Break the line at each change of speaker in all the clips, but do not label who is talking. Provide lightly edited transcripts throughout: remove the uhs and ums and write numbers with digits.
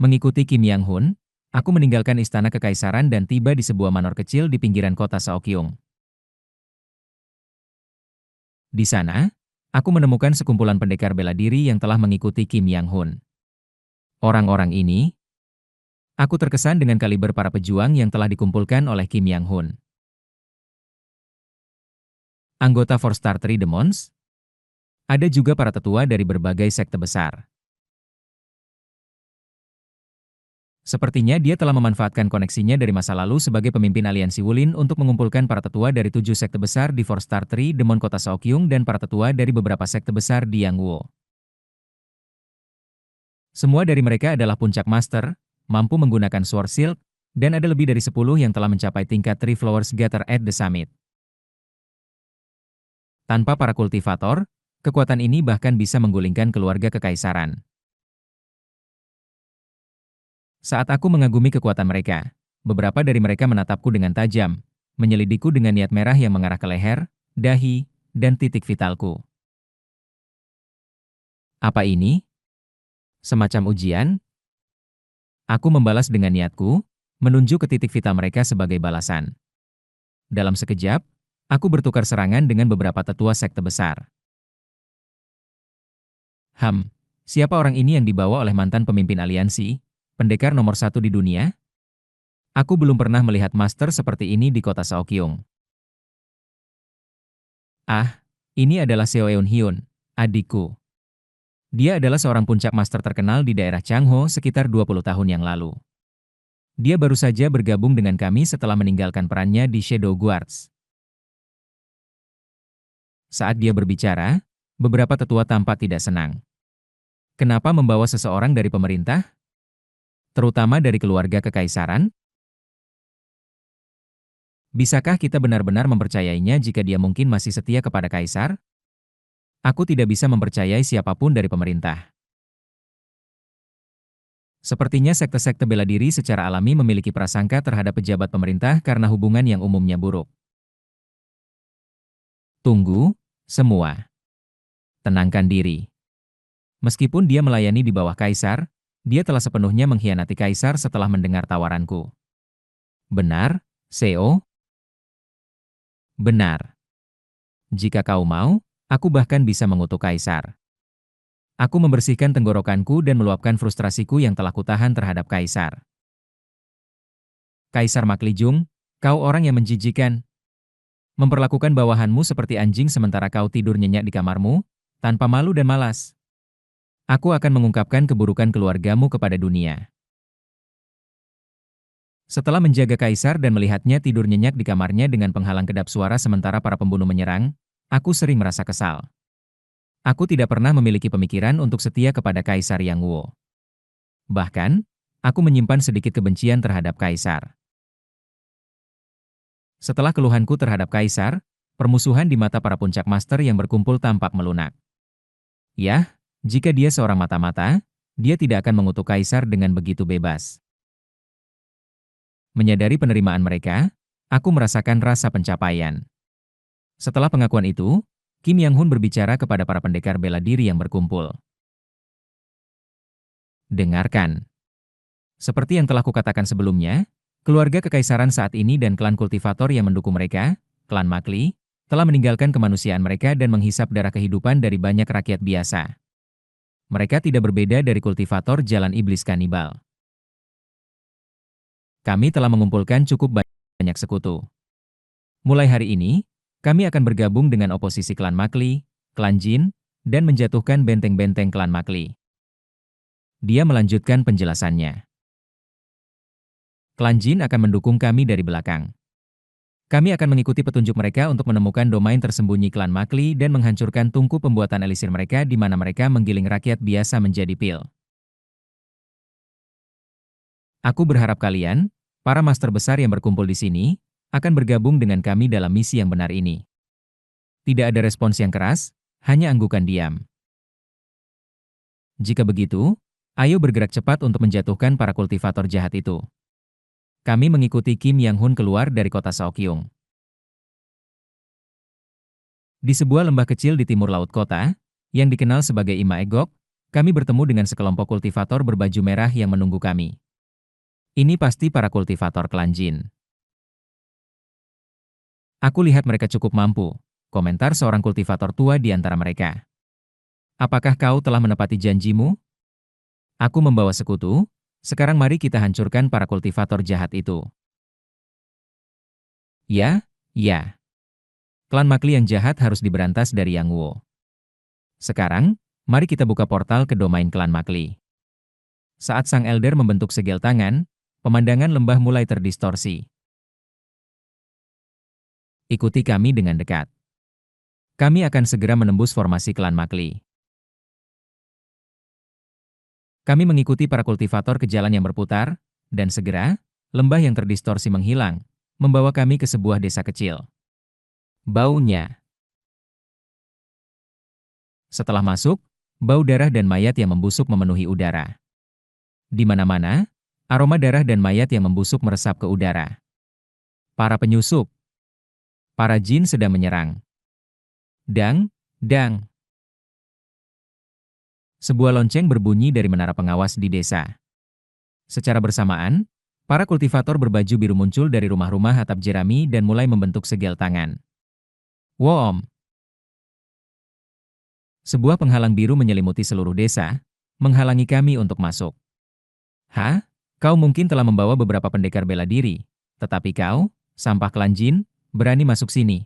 Mengikuti Kim Yang Hun, aku meninggalkan istana kekaisaran dan tiba di sebuah manor kecil di pinggiran kota Seokyung. Di sana, aku menemukan sekumpulan pendekar bela diri yang telah mengikuti Kim Yang Hun. Orang-orang ini, aku terkesan dengan kaliber para pejuang yang telah dikumpulkan oleh Kim Yang Hun. Anggota For Star Three Demons, ada juga para tetua dari berbagai sekte besar. Sepertinya dia telah memanfaatkan koneksinya dari masa lalu sebagai pemimpin aliansi Wulin untuk mengumpulkan para tetua dari 7 sekte besar di Four Star Tree Demon Kota Seokyung dan para tetua dari beberapa sekte besar di Yangwoo. Semua dari mereka adalah puncak master, mampu menggunakan Sword Shield, dan ada lebih dari 10 yang telah mencapai tingkat Three Flowers Gather at the Summit. Tanpa para kultivator, kekuatan ini bahkan bisa menggulingkan keluarga kekaisaran. Saat aku mengagumi kekuatan mereka, beberapa dari mereka menatapku dengan tajam, menyelidikku dengan niat merah yang mengarah ke leher, dahi, dan titik vitalku. Apa ini? Semacam ujian? Aku membalas dengan niatku, menunjuk ke titik vital mereka sebagai balasan. Dalam sekejap, aku bertukar serangan dengan beberapa tetua sekte besar. Siapa orang ini yang dibawa oleh mantan pemimpin aliansi? Pendekar nomor 1 di dunia? Aku belum pernah melihat master seperti ini di kota Seokyung. Ah, ini adalah Seo Eun-hyun, adikku. Dia adalah seorang puncak master terkenal di daerah Changho sekitar 20 tahun yang lalu. Dia baru saja bergabung dengan kami setelah meninggalkan perannya di Shadow Guards. Saat dia berbicara, beberapa tetua tampak tidak senang. Kenapa membawa seseorang dari pemerintah? Terutama dari keluarga kekaisaran? Bisakah kita benar-benar mempercayainya jika dia mungkin masih setia kepada kaisar? Aku tidak bisa mempercayai siapapun dari pemerintah. Sepertinya sekte-sekte bela diri secara alami memiliki prasangka terhadap pejabat pemerintah karena hubungan yang umumnya buruk. Tunggu, semua. Tenangkan diri. Meskipun dia melayani di bawah kaisar, dia telah sepenuhnya mengkhianati kaisar setelah mendengar tawaranku. Benar, Seo? Benar. Jika kau mau, aku bahkan bisa mengutuk kaisar. Aku membersihkan tenggorokanku dan meluapkan frustrasiku yang telah kutahan terhadap kaisar. Kaisar Maklijung, kau orang yang menjijikan. Memperlakukan bawahanmu seperti anjing sementara kau tidur nyenyak di kamarmu, tanpa malu dan malas. Aku akan mengungkapkan keburukan keluargamu kepada dunia. Setelah menjaga kaisar dan melihatnya tidur nyenyak di kamarnya dengan penghalang kedap suara sementara para pembunuh menyerang, aku sering merasa kesal. Aku tidak pernah memiliki pemikiran untuk setia kepada Kaisar Yangwoo. Bahkan, aku menyimpan sedikit kebencian terhadap kaisar. Setelah keluhanku terhadap kaisar, permusuhan di mata para puncak master yang berkumpul tampak melunak. Yah, jika dia seorang mata-mata, dia tidak akan mengutuk kaisar dengan begitu bebas. Menyadari penerimaan mereka, aku merasakan rasa pencapaian. Setelah pengakuan itu, Kim Yang Hun berbicara kepada para pendekar bela diri yang berkumpul. Dengarkan. Seperti yang telah kukatakan sebelumnya, keluarga kekaisaran saat ini dan klan kultivator yang mendukung mereka, klan Makli, telah meninggalkan kemanusiaan mereka dan menghisap darah kehidupan dari banyak rakyat biasa. Mereka tidak berbeda dari kultivator jalan iblis kanibal. Kami telah mengumpulkan cukup banyak sekutu. Mulai hari ini, kami akan bergabung dengan oposisi klan Makli, klan Jin, dan menjatuhkan benteng-benteng klan Makli. Dia melanjutkan penjelasannya. Klan Jin akan mendukung kami dari belakang. Kami akan mengikuti petunjuk mereka untuk menemukan domain tersembunyi klan Makli dan menghancurkan tungku pembuatan elisir mereka di mana mereka menggiling rakyat biasa menjadi pil. Aku berharap kalian, para master besar yang berkumpul di sini, akan bergabung dengan kami dalam misi yang benar ini. Tidak ada respons yang keras, hanya anggukan diam. Jika begitu, ayo bergerak cepat untuk menjatuhkan para kultivator jahat itu. Kami mengikuti Kim Yang Hun keluar dari kota Seokyung. Di sebuah lembah kecil di timur laut kota, yang dikenal sebagai Ima Egok, kami bertemu dengan sekelompok kultivator berbaju merah yang menunggu kami. Ini pasti para kultivator klan Jin. Aku lihat mereka cukup mampu, komentar seorang kultivator tua di antara mereka. Apakah kau telah menepati janjimu? Aku membawa sekutu, sekarang mari kita hancurkan para kultivator jahat itu. Ya, ya. Klan Makli yang jahat harus diberantas dari Yang Wu. Sekarang, mari kita buka portal ke domain klan Makli. Saat sang elder membentuk segel tangan, pemandangan lembah mulai terdistorsi. Ikuti kami dengan dekat. Kami akan segera menembus formasi klan Makli. Kami mengikuti para kultivator ke jalan yang berputar, dan segera, lembah yang terdistorsi menghilang, membawa kami ke sebuah desa kecil. Baunya. Setelah masuk, bau darah dan mayat yang membusuk memenuhi udara. Di mana-mana, aroma darah dan mayat yang membusuk meresap ke udara. Para penyusup. Para jin sedang menyerang. Dang, dang. Sebuah lonceng berbunyi dari menara pengawas di desa. Secara bersamaan, para kultivator berbaju biru muncul dari rumah-rumah atap jerami dan mulai membentuk segel tangan. Wom! Sebuah penghalang biru menyelimuti seluruh desa, menghalangi kami untuk masuk. Hah? Kau mungkin telah membawa beberapa pendekar bela diri, tetapi kau, sampah klan Jin, berani masuk sini.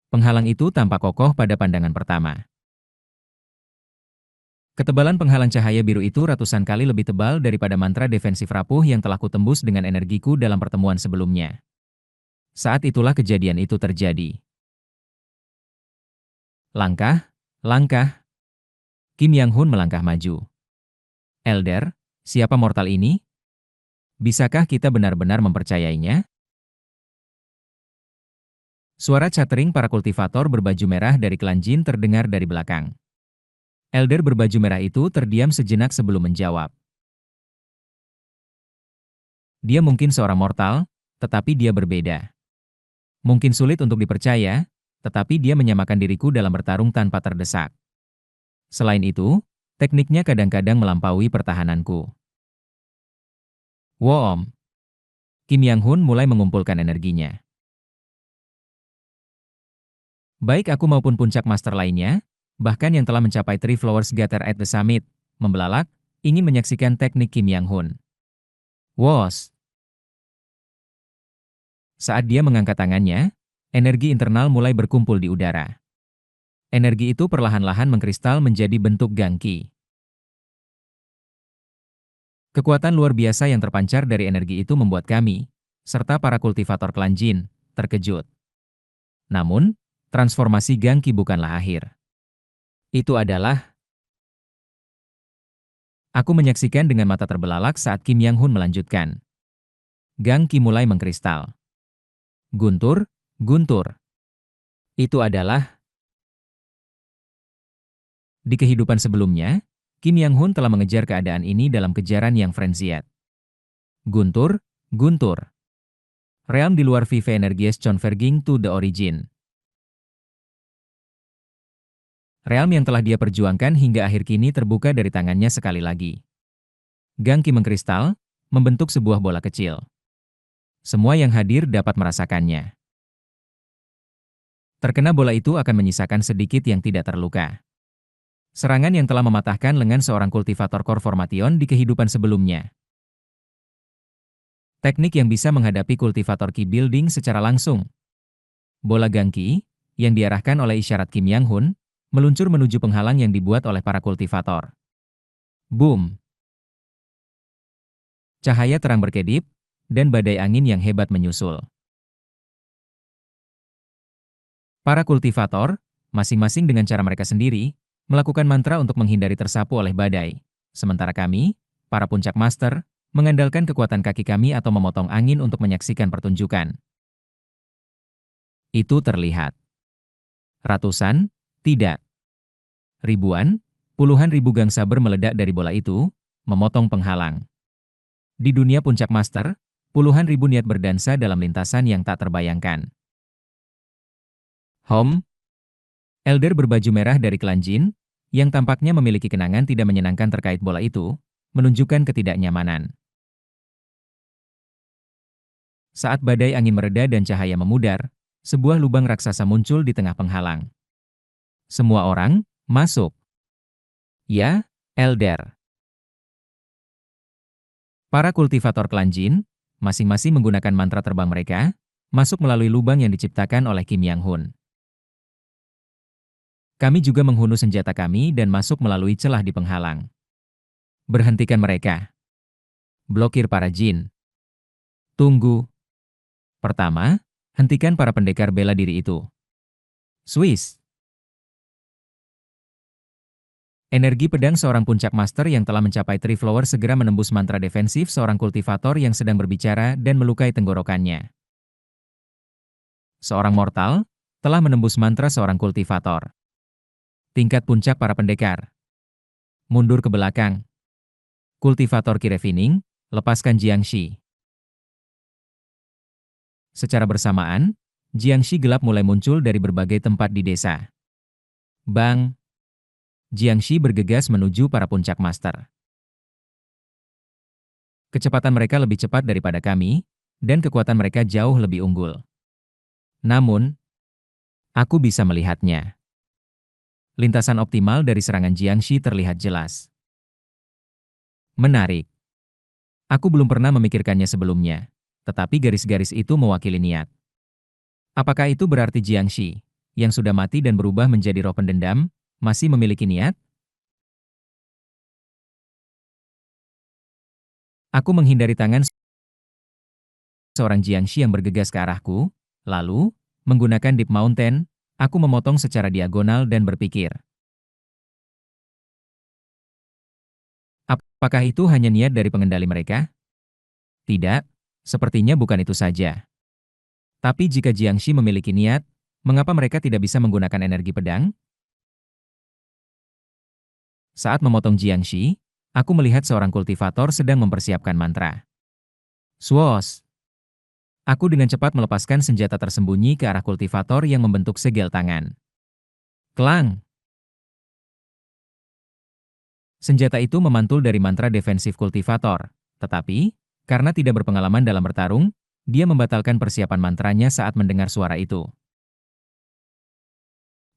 Penghalang itu tampak kokoh pada pandangan pertama. Ketebalan penghalang cahaya biru itu ratusan kali lebih tebal daripada mantra defensif rapuh yang telah kutembus dengan energiku dalam pertemuan sebelumnya. Saat itulah kejadian itu terjadi. Langkah, langkah. Kim Yang Hun melangkah maju. Elder, siapa mortal ini? Bisakah kita benar-benar mempercayainya? Suara chattering para kultivator berbaju merah dari klan Jin terdengar dari belakang. Elder berbaju merah itu terdiam sejenak sebelum menjawab. Dia mungkin seorang mortal, tetapi dia berbeda. Mungkin sulit untuk dipercaya, tetapi dia menyamakan diriku dalam bertarung tanpa terdesak. Selain itu, tekniknya kadang-kadang melampaui pertahananku. Woom. Kim Yang Hun mulai mengumpulkan energinya. Baik aku maupun puncak master lainnya, bahkan yang telah mencapai Three Flowers Gather at the Summit, membelalak, ingin menyaksikan teknik Kim Yang Hun. Wos. Saat dia mengangkat tangannya, energi internal mulai berkumpul di udara. Energi itu perlahan-lahan mengkristal menjadi bentuk gangki. Kekuatan luar biasa yang terpancar dari energi itu membuat kami, serta para kultivator klan Jin, terkejut. Namun, transformasi gangki bukanlah akhir. Itu adalah... Aku menyaksikan dengan mata terbelalak saat Kim Yang Hun melanjutkan. Gangki mulai mengkristal. Guntur, guntur. Itu adalah... Di kehidupan sebelumnya, Kim Yang Hun telah mengejar keadaan ini dalam kejaran yang frenziat. Guntur, guntur. Realm di luar Vive Energies Converging to the Origin. Realm yang telah dia perjuangkan hingga akhir kini terbuka dari tangannya sekali lagi. Gangki mengkristal, membentuk sebuah bola kecil. Semua yang hadir dapat merasakannya. Terkena bola itu akan menyisakan sedikit yang tidak terluka. Serangan yang telah mematahkan lengan seorang kultivator core formation di kehidupan sebelumnya. Teknik yang bisa menghadapi kultivator Ki Building secara langsung. Bola Gangki, yang diarahkan oleh isyarat Kim Yang Hun, meluncur menuju penghalang yang dibuat oleh para kultivator. Boom! Cahaya terang berkedip, dan badai angin yang hebat menyusul. Para kultivator, masing-masing dengan cara mereka sendiri, melakukan mantra untuk menghindari tersapu oleh badai. Sementara kami, para puncak master, mengandalkan kekuatan kaki kami atau memotong angin untuk menyaksikan pertunjukan. Itu terlihat. Ratusan, tidak. Ribuan, puluhan ribu gang saber meledak dari bola itu, memotong penghalang. Di dunia puncak master, puluhan ribu niat berdansa dalam lintasan yang tak terbayangkan. Elder berbaju merah dari klan Jin, yang tampaknya memiliki kenangan tidak menyenangkan terkait bola itu, menunjukkan ketidaknyamanan. Saat badai angin mereda dan cahaya memudar, sebuah lubang raksasa muncul di tengah penghalang. Semua orang, masuk. Ya, Elder. Para kultivator klan Jin, masing-masing menggunakan mantra terbang mereka, masuk melalui lubang yang diciptakan oleh Kim Yang Hun. Kami juga menghunus senjata kami dan masuk melalui celah di penghalang. Berhentikan mereka. Blokir para Jin. Tunggu. Pertama, hentikan para pendekar bela diri itu. Swiss. Energi pedang seorang puncak master yang telah mencapai Triflower segera menembus mantra defensif seorang kultivator yang sedang berbicara dan melukai tenggorokannya. Seorang mortal telah menembus mantra seorang kultivator. Tingkat puncak para pendekar. Mundur ke belakang. Kultivator Kirefining, lepaskan Jiangxi. Secara bersamaan, Jiangxi gelap mulai muncul dari berbagai tempat di desa. Bang! Jiangxi bergegas menuju para puncak master. Kecepatan mereka lebih cepat daripada kami, dan kekuatan mereka jauh lebih unggul. Namun, aku bisa melihatnya. Lintasan optimal dari serangan Jiangxi terlihat jelas. Menarik. Aku belum pernah memikirkannya sebelumnya, tetapi garis-garis itu mewakili niat. Apakah itu berarti Jiangxi, yang sudah mati dan berubah menjadi roh pendendam, masih memiliki niat? Aku menghindari tangan seorang Jiangxi yang bergegas ke arahku, lalu, menggunakan Deep Mountain, aku memotong secara diagonal dan berpikir. Apakah itu hanya niat dari pengendali mereka? Tidak, sepertinya bukan itu saja. Tapi jika Jiangxi memiliki niat, mengapa mereka tidak bisa menggunakan energi pedang? Saat memotong Jiangxi, aku melihat seorang kultivator sedang mempersiapkan mantra. Swoosh! Aku dengan cepat melepaskan senjata tersembunyi ke arah kultivator yang membentuk segel tangan. Klang! Senjata itu memantul dari mantra defensif kultivator, tetapi, karena tidak berpengalaman dalam bertarung, dia membatalkan persiapan mantranya saat mendengar suara itu.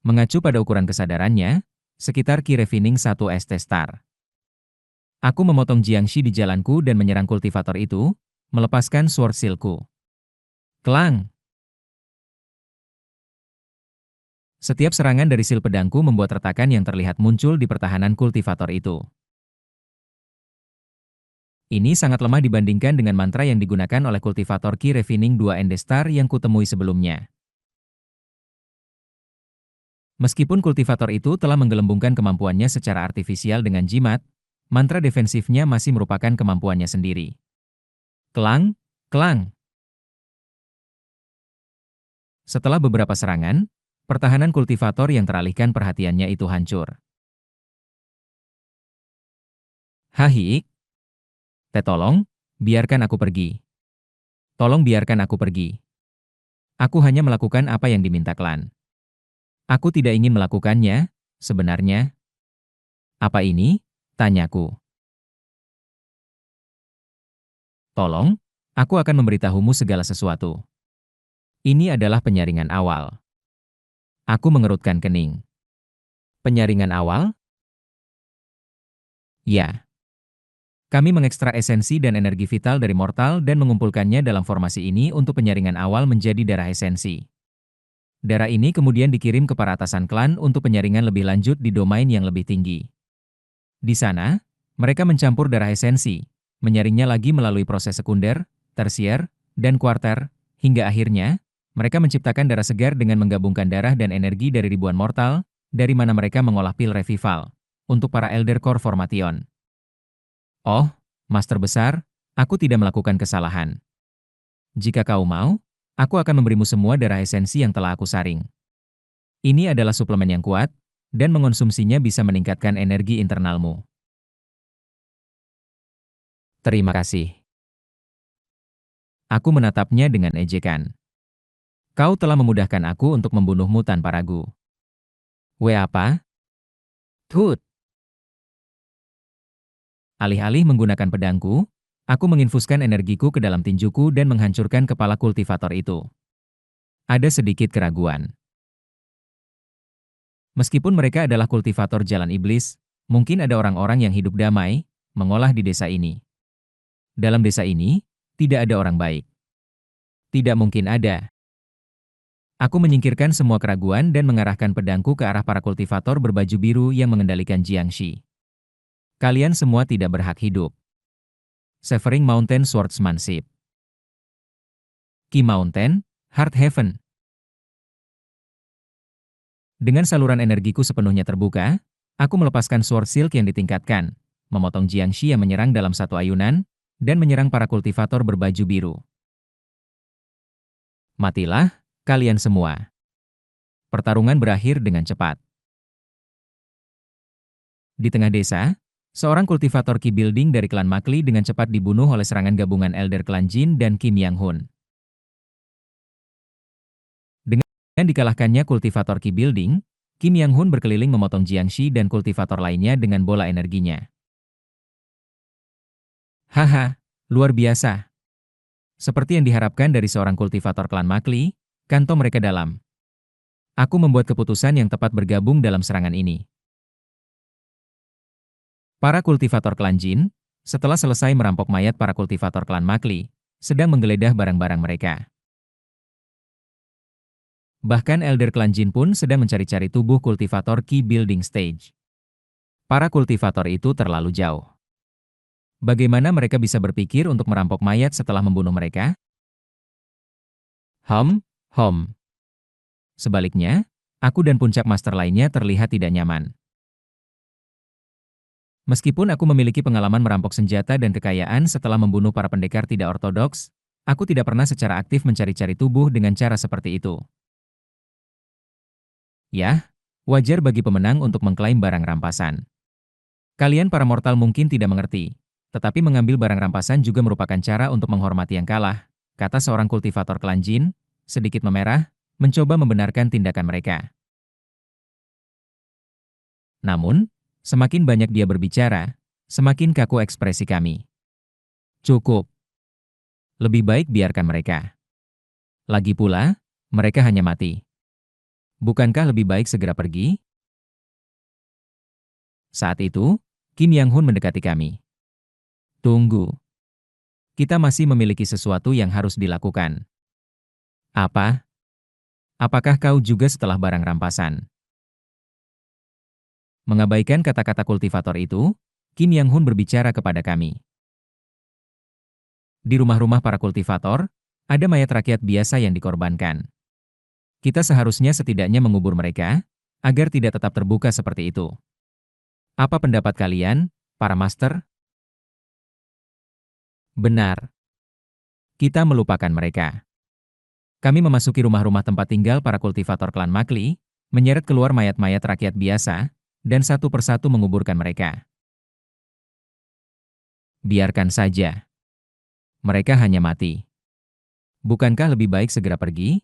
Mengacu pada ukuran kesadarannya, sekitar Ki Refining 1 ST Star. Aku memotong Jiangxi di jalanku dan menyerang kultivator itu, melepaskan Sword Shield-ku. Klang! Setiap serangan dari sil pedangku membuat retakan yang terlihat muncul di pertahanan kultivator itu. Ini sangat lemah dibandingkan dengan mantra yang digunakan oleh kultivator Ki Refining 2 Endestar yang kutemui sebelumnya. Meskipun kultivator itu telah menggelembungkan kemampuannya secara artifisial dengan jimat, mantra defensifnya masih merupakan kemampuannya sendiri. Klang! Klang! Setelah beberapa serangan, pertahanan kultivator yang teralihkan perhatiannya itu hancur. Hahi! Tolong, biarkan aku pergi. Tolong biarkan aku pergi. Aku hanya melakukan apa yang diminta klan. Aku tidak ingin melakukannya, sebenarnya. Apa ini? Tanyaku. Tolong, aku akan memberitahumu segala sesuatu. Ini adalah penyaringan awal. Aku mengerutkan kening. Penyaringan awal? Ya. Kami mengekstrak esensi dan energi vital dari mortal dan mengumpulkannya dalam formasi ini untuk penyaringan awal menjadi darah esensi. Darah ini kemudian dikirim ke para atasan klan untuk penyaringan lebih lanjut di domain yang lebih tinggi. Di sana, mereka mencampur darah esensi, menyaringnya lagi melalui proses sekunder, tersier, dan kuarter, hingga akhirnya, mereka menciptakan darah segar dengan menggabungkan darah dan energi dari ribuan mortal, dari mana mereka mengolah pil revival, untuk para Elder Core Formation. Oh, Master Besar, aku tidak melakukan kesalahan. Jika kau mau, aku akan memberimu semua darah esensi yang telah aku saring. Ini adalah suplemen yang kuat, dan mengonsumsinya bisa meningkatkan energi internalmu. Terima kasih. Aku menatapnya dengan ejekan. Kau telah memudahkan aku untuk membunuhmu tanpa ragu. Apa?
Tut,
Alih-alih menggunakan pedangku, aku menginfuskan energiku ke dalam tinjuku dan menghancurkan kepala kultivator itu. Ada sedikit keraguan. Meskipun mereka adalah kultivator jalan iblis, mungkin ada orang-orang yang hidup damai, mengolah di desa ini. Dalam desa ini, tidak ada orang baik. Tidak mungkin ada. Aku menyingkirkan semua keraguan dan mengarahkan pedangku ke arah para kultivator berbaju biru yang mengendalikan Jiangxi. Kalian semua tidak berhak hidup. Severing Mountain Swordsmanship. Key Mountain, Heart Heaven. Dengan saluran energiku sepenuhnya terbuka, aku melepaskan Sword Silk yang ditingkatkan, memotong Jiangxi yang menyerang dalam satu ayunan, dan menyerang para kultivator berbaju biru. Matilah, kalian semua. Pertarungan berakhir dengan cepat. Di tengah desa, seorang kultivator Qi Building dari klan Makli dengan cepat dibunuh oleh serangan gabungan Elder Klan Jin dan Kim Yang Hun. Dengan dikalahkannya kultivator Qi Building, Kim Yang Hun berkeliling memotong Jiangxi dan kultivator lainnya dengan bola energinya. Haha, luar biasa. Seperti yang diharapkan dari seorang kultivator klan Makli, kanto mereka dalam. Aku membuat keputusan yang tepat bergabung dalam serangan ini. Para kultivator klan Jin, setelah selesai merampok mayat para kultivator klan Makli, sedang menggeledah barang-barang mereka. Bahkan Elder Klan Jin pun sedang mencari-cari tubuh kultivator Qi Building Stage. Para kultivator itu terlalu jauh. Bagaimana mereka bisa berpikir untuk merampok mayat setelah membunuh mereka? Hom. Sebaliknya, aku dan puncak master lainnya terlihat tidak nyaman. Meskipun aku memiliki pengalaman merampok senjata dan kekayaan setelah membunuh para pendekar tidak ortodoks, aku tidak pernah secara aktif mencari-cari tubuh dengan cara seperti itu. Ya, wajar bagi pemenang untuk mengklaim barang rampasan. Kalian para mortal mungkin tidak mengerti, tetapi mengambil barang rampasan juga merupakan cara untuk menghormati yang kalah, kata seorang kultivator klan Jin, sedikit memerah, mencoba membenarkan tindakan mereka. Namun, semakin banyak dia berbicara, semakin kaku ekspresi kami. Cukup. Lebih baik biarkan mereka. Lagi pula, mereka hanya mati. Bukankah lebih baik segera pergi? Saat itu, Kim Yang Hun mendekati kami. Tunggu. Kita masih memiliki sesuatu yang harus dilakukan. Apa? Apakah kau juga setelah barang rampasan? Mengabaikan kata-kata kultivator itu, Kim Yang Hun berbicara kepada kami. Di rumah-rumah para kultivator, ada mayat rakyat biasa yang dikorbankan. Kita seharusnya setidaknya mengubur mereka, agar tidak tetap terbuka seperti itu. Apa pendapat kalian, para master? Benar. Kita melupakan mereka. Kami memasuki rumah-rumah tempat tinggal para kultivator klan Makli, menyeret keluar mayat-mayat rakyat biasa, dan satu persatu menguburkan mereka. Biarkan saja. Mereka hanya mati. Bukankah lebih baik segera pergi?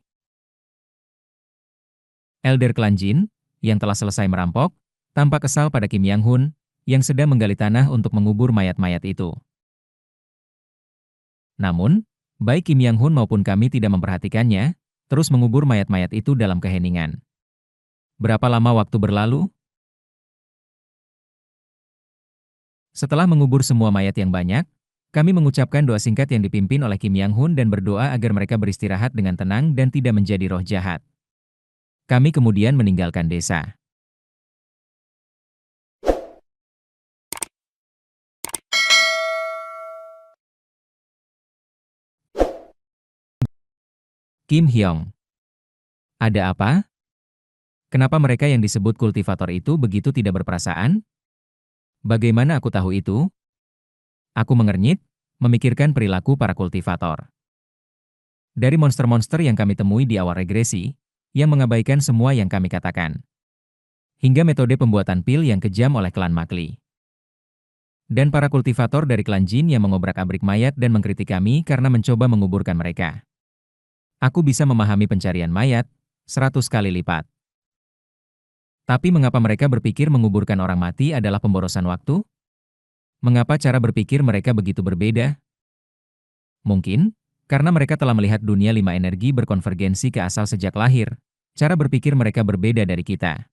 Elder Klan Jin, yang telah selesai merampok, tampak kesal pada Kim Yang Hun, yang sedang menggali tanah untuk mengubur mayat-mayat itu. Namun, baik Kim Yang Hun maupun kami tidak memperhatikannya, terus mengubur mayat-mayat itu dalam keheningan. Berapa lama waktu berlalu? Setelah mengubur semua mayat yang banyak, kami mengucapkan doa singkat yang dipimpin oleh Kim Yang Hun dan berdoa agar mereka beristirahat dengan tenang dan tidak menjadi roh jahat. Kami kemudian meninggalkan desa. Kim Hyong. Ada apa? Kenapa mereka yang disebut kultivator itu begitu tidak berperasaan? Bagaimana aku tahu itu? Aku mengernyit, memikirkan perilaku para kultivator. Dari monster-monster yang kami temui di awal regresi, yang mengabaikan semua yang kami katakan. Hingga metode pembuatan pil yang kejam oleh klan Makli. Dan para kultivator dari klan Jin yang mengobrak-abrik mayat dan mengkritik kami karena mencoba menguburkan mereka. Aku bisa memahami pencarian mayat 100 kali lipat. Tapi mengapa mereka berpikir menguburkan orang mati adalah pemborosan waktu? Mengapa cara berpikir mereka begitu berbeda? Mungkin, karena mereka telah melihat dunia lima energi berkonvergensi ke asal sejak lahir. Cara berpikir mereka berbeda dari kita.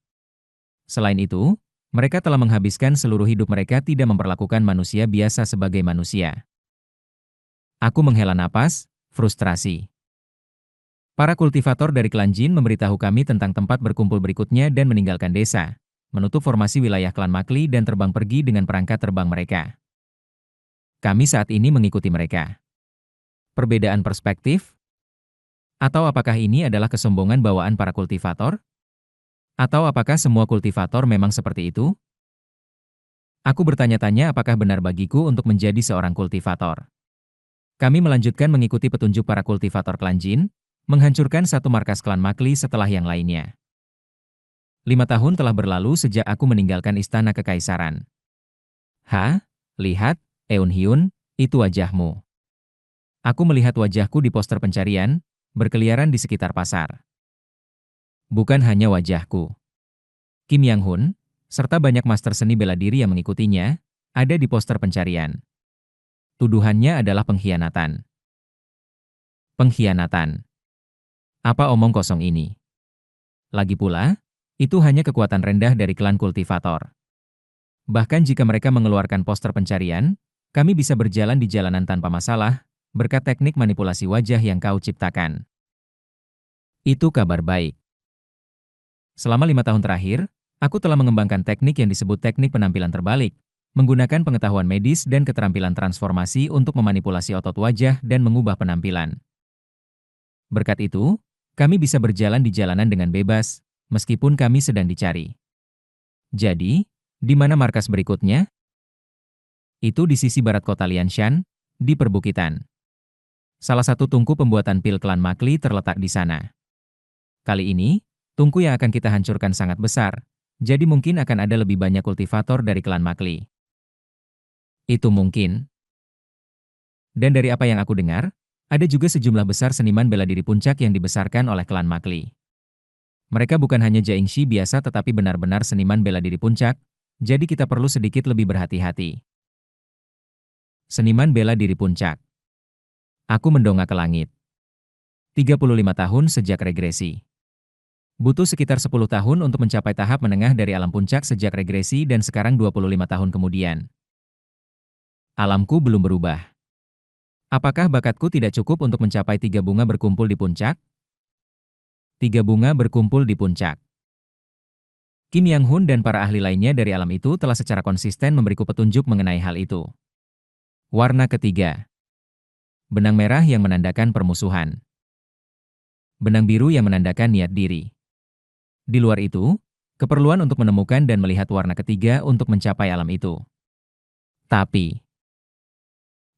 Selain itu, mereka telah menghabiskan seluruh hidup mereka tidak memperlakukan manusia biasa sebagai manusia. Aku menghela napas, frustrasi. Para kultivator dari klan Jin memberitahu kami tentang tempat berkumpul berikutnya dan meninggalkan desa, menutup formasi wilayah klan Makli dan terbang pergi dengan perangkat terbang mereka. Kami saat ini mengikuti mereka. Perbedaan perspektif? Atau apakah ini adalah kesombongan bawaan para kultivator? Atau apakah semua kultivator memang seperti itu? Aku bertanya-tanya apakah benar bagiku untuk menjadi seorang kultivator. Kami melanjutkan mengikuti petunjuk para kultivator klan Jin, menghancurkan satu markas klan Makli setelah yang lainnya. 5 tahun telah berlalu sejak aku meninggalkan istana kekaisaran. Lihat, Eun Hyun, itu wajahmu. Aku melihat wajahku di poster pencarian, berkeliaran di sekitar pasar. Bukan hanya wajahku. Kim Yang Hun, serta banyak master seni bela diri yang mengikutinya, ada di poster pencarian. Tuduhannya adalah pengkhianatan. Pengkhianatan. Apa omong kosong ini? Lagi pula, itu hanya kekuatan rendah dari klan kultivator. Bahkan jika mereka mengeluarkan poster pencarian, kami bisa berjalan di jalanan tanpa masalah, berkat teknik manipulasi wajah yang kau ciptakan. Itu kabar baik. Selama 5 tahun terakhir, aku telah mengembangkan teknik yang disebut teknik penampilan terbalik, menggunakan pengetahuan medis dan keterampilan transformasi untuk memanipulasi otot wajah dan mengubah penampilan. Berkat itu, kami bisa berjalan di jalanan dengan bebas, meskipun kami sedang dicari. Jadi, di mana markas berikutnya? Itu di sisi barat kota Lianshan, di perbukitan. Salah satu tungku pembuatan pil klan Makli terletak di sana. Kali ini, tungku yang akan kita hancurkan sangat besar, jadi mungkin akan ada lebih banyak kultivator dari klan Makli. Itu mungkin. Dan dari apa yang aku dengar, ada juga sejumlah besar seniman bela diri puncak yang dibesarkan oleh klan Makli. Mereka bukan hanya Jaingshi biasa tetapi benar-benar seniman bela diri puncak, jadi kita perlu sedikit lebih berhati-hati. Seniman bela diri puncak. Aku mendongak ke langit. 35 tahun sejak regresi. Butuh sekitar 10 tahun untuk mencapai tahap menengah dari alam puncak sejak regresi dan sekarang 25 tahun kemudian. Alamku belum berubah. Apakah bakatku tidak cukup untuk mencapai 3 bunga berkumpul di puncak? 3 bunga berkumpul di puncak. Kim Yang Hun dan para ahli lainnya dari alam itu telah secara konsisten memberiku petunjuk mengenai hal itu. Warna ketiga. Benang merah yang menandakan permusuhan. Benang biru yang menandakan niat diri. Di luar itu, keperluan untuk menemukan dan melihat warna ketiga untuk mencapai alam itu. Tapi,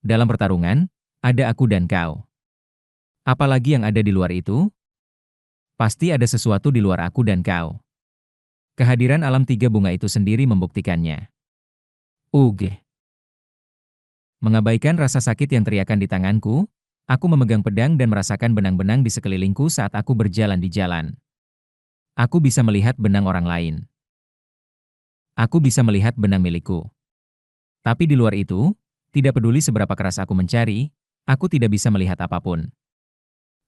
dalam pertarungan, ada aku dan kau. Apalagi yang ada di luar itu? Pasti ada sesuatu di luar aku dan kau. Kehadiran alam 3 bunga itu sendiri membuktikannya. Mengabaikan rasa sakit yang teriakan di tanganku, aku memegang pedang dan merasakan benang-benang di sekelilingku saat aku berjalan di jalan. Aku bisa melihat benang orang lain. Aku bisa melihat benang milikku. Tapi di luar itu, tidak peduli seberapa keras aku mencari, aku tidak bisa melihat apapun.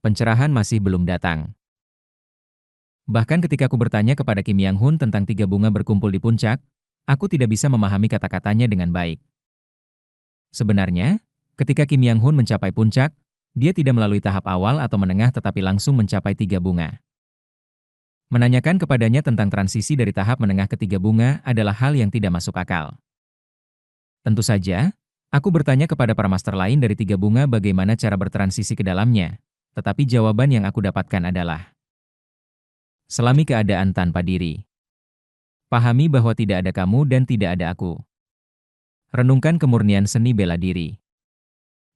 Pencerahan masih belum datang. Bahkan ketika aku bertanya kepada Kim Yang Hun tentang 3 bunga berkumpul di puncak, aku tidak bisa memahami kata-katanya dengan baik. Sebenarnya, ketika Kim Yang Hun mencapai puncak, dia tidak melalui tahap awal atau menengah tetapi langsung mencapai 3 bunga. Menanyakan kepadanya tentang transisi dari tahap menengah ke 3 bunga adalah hal yang tidak masuk akal. Tentu saja, aku bertanya kepada para master lain dari 3 bunga bagaimana cara bertransisi ke dalamnya, tetapi jawaban yang aku dapatkan adalah selami keadaan tanpa diri. Pahami bahwa tidak ada kamu dan tidak ada aku. Renungkan kemurnian seni bela diri.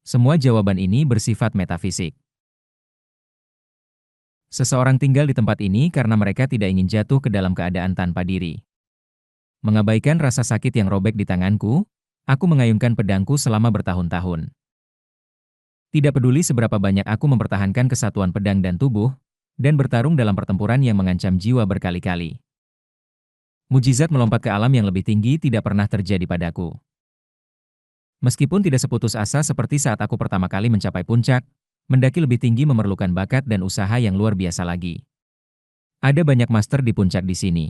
Semua jawaban ini bersifat metafisik. Seseorang tinggal di tempat ini karena mereka tidak ingin jatuh ke dalam keadaan tanpa diri. Mengabaikan rasa sakit yang robek di tanganku, aku mengayunkan pedangku selama bertahun-tahun. Tidak peduli seberapa banyak aku mempertahankan kesatuan pedang dan tubuh, dan bertarung dalam pertempuran yang mengancam jiwa berkali-kali. Mujizat melompat ke alam yang lebih tinggi tidak pernah terjadi padaku. Meskipun tidak seputus asa seperti saat aku pertama kali mencapai puncak, mendaki lebih tinggi memerlukan bakat dan usaha yang luar biasa lagi. Ada banyak master di puncak di sini.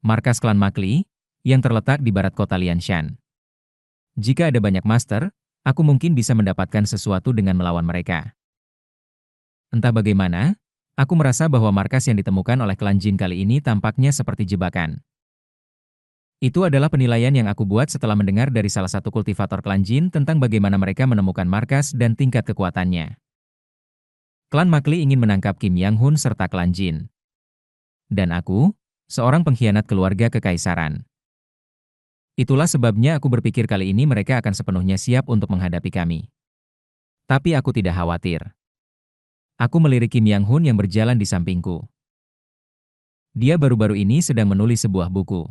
Markas klan Makli, yang terletak di barat kota Lianshan. Jika ada banyak master, aku mungkin bisa mendapatkan sesuatu dengan melawan mereka. Entah bagaimana, aku merasa bahwa markas yang ditemukan oleh klan Jin kali ini tampaknya seperti jebakan. Itu adalah penilaian yang aku buat setelah mendengar dari salah satu kultivator klan Jin tentang bagaimana mereka menemukan markas dan tingkat kekuatannya. Klan Makli ingin menangkap Kim Yang Hun serta klan Jin. Dan aku, seorang pengkhianat keluarga kekaisaran. Itulah sebabnya aku berpikir kali ini mereka akan sepenuhnya siap untuk menghadapi kami. Tapi aku tidak khawatir. Aku melirik Kim Yang Hun yang berjalan di sampingku. Dia baru-baru ini sedang menulis sebuah buku.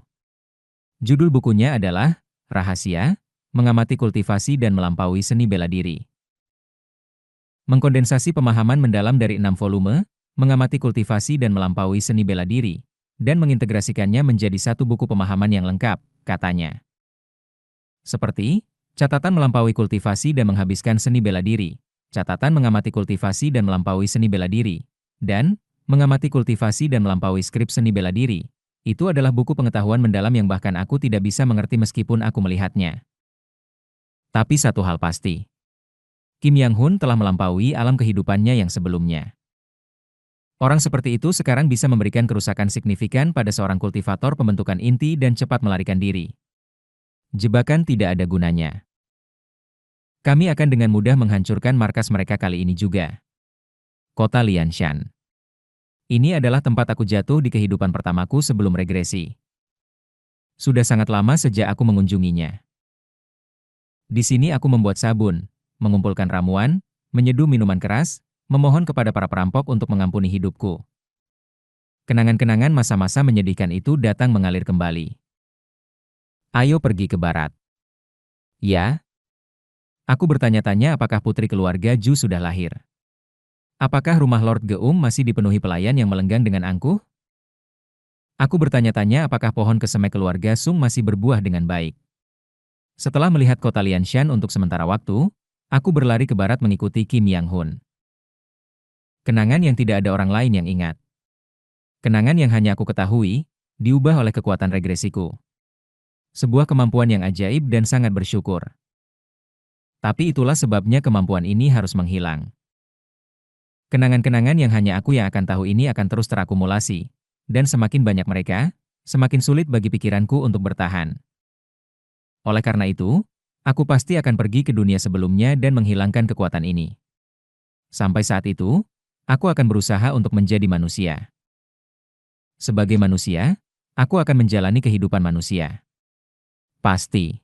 Judul bukunya adalah Rahasia, Mengamati Kultivasi dan Melampaui Seni Bela Diri. Mengkondensasi pemahaman mendalam dari 6 volume, mengamati kultivasi dan melampaui seni bela diri, dan mengintegrasikannya menjadi satu buku pemahaman yang lengkap, katanya. Seperti, catatan melampaui kultivasi dan menghabiskan seni bela diri, catatan mengamati kultivasi dan melampaui seni bela diri, dan mengamati kultivasi dan melampaui skrip seni bela diri. Itu adalah buku pengetahuan mendalam yang bahkan aku tidak bisa mengerti meskipun aku melihatnya. Tapi satu hal pasti. Kim Yang Hun telah melampaui alam kehidupannya yang sebelumnya. Orang seperti itu sekarang bisa memberikan kerusakan signifikan pada seorang kultivator pembentukan inti dan cepat melarikan diri. Jebakan tidak ada gunanya. Kami akan dengan mudah menghancurkan markas mereka kali ini juga. Kota Lianshan. Ini adalah tempat aku jatuh di kehidupan pertamaku sebelum regresi. Sudah sangat lama sejak aku mengunjunginya. Di sini aku membuat sabun, mengumpulkan ramuan, menyeduh minuman keras, memohon kepada para perampok untuk mengampuni hidupku. Kenangan-kenangan masa-masa menyedihkan itu datang mengalir kembali. Ayo pergi ke barat. Ya? Aku bertanya-tanya apakah putri keluarga Ju sudah lahir. Apakah rumah Lord Geum masih dipenuhi pelayan yang melenggang dengan angkuh? Aku bertanya-tanya apakah pohon kesemek keluarga Sung masih berbuah dengan baik. Setelah melihat kota Lianshan untuk sementara waktu, aku berlari ke barat mengikuti Kim Yang Hun. Kenangan yang tidak ada orang lain yang ingat. Kenangan yang hanya aku ketahui, diubah oleh kekuatan regresiku. Sebuah kemampuan yang ajaib dan sangat bersyukur. Tapi itulah sebabnya kemampuan ini harus menghilang. Kenangan-kenangan yang hanya aku yang akan tahu ini akan terus terakumulasi, dan semakin banyak mereka, semakin sulit bagi pikiranku untuk bertahan. Oleh karena itu, aku pasti akan pergi ke dunia sebelumnya dan menghilangkan kekuatan ini. Sampai saat itu, aku akan berusaha untuk menjadi manusia. Sebagai manusia, aku akan menjalani kehidupan manusia. Pasti.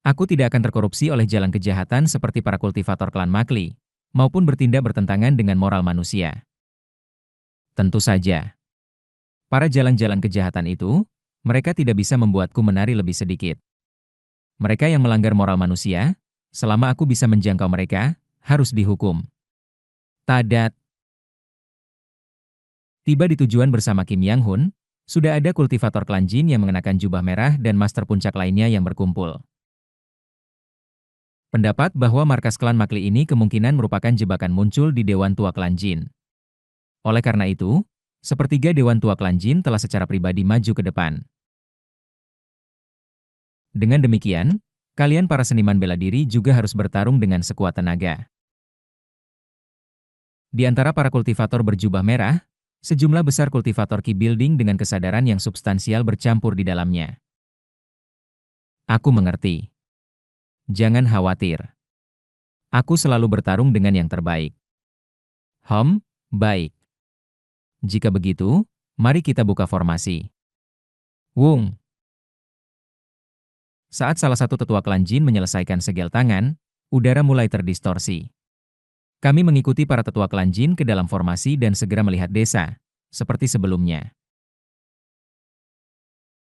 Aku tidak akan terkorupsi oleh jalan kejahatan seperti para kultivator klan Makli, maupun bertindak bertentangan dengan moral manusia. Tentu saja. Para jalan-jalan kejahatan itu, mereka tidak bisa membuatku menari lebih sedikit. Mereka yang melanggar moral manusia, selama aku bisa menjangkau mereka, harus dihukum. Tadat. Tiba di tujuan bersama Kim Yang Hun, sudah ada kultivator klan Jin yang mengenakan jubah merah dan master puncak lainnya yang berkumpul. Pendapat bahwa markas klan Makli ini kemungkinan merupakan jebakan muncul di Dewan Tua Klan Jin. Oleh karena itu, sepertiga Dewan Tua Klan Jin telah secara pribadi maju ke depan. Dengan demikian, kalian para seniman bela diri juga harus bertarung dengan sekuat tenaga. Di antara para kultivator berjubah merah, sejumlah besar kultivator Ki Building dengan kesadaran yang substansial bercampur di dalamnya. Aku mengerti. Jangan khawatir. Aku selalu bertarung dengan yang terbaik. Baik. Jika begitu, mari kita buka formasi. Wung. Saat salah satu tetua klan Jin menyelesaikan segel tangan, udara mulai terdistorsi. Kami mengikuti para tetua klan Jin ke dalam formasi dan segera melihat desa, seperti sebelumnya.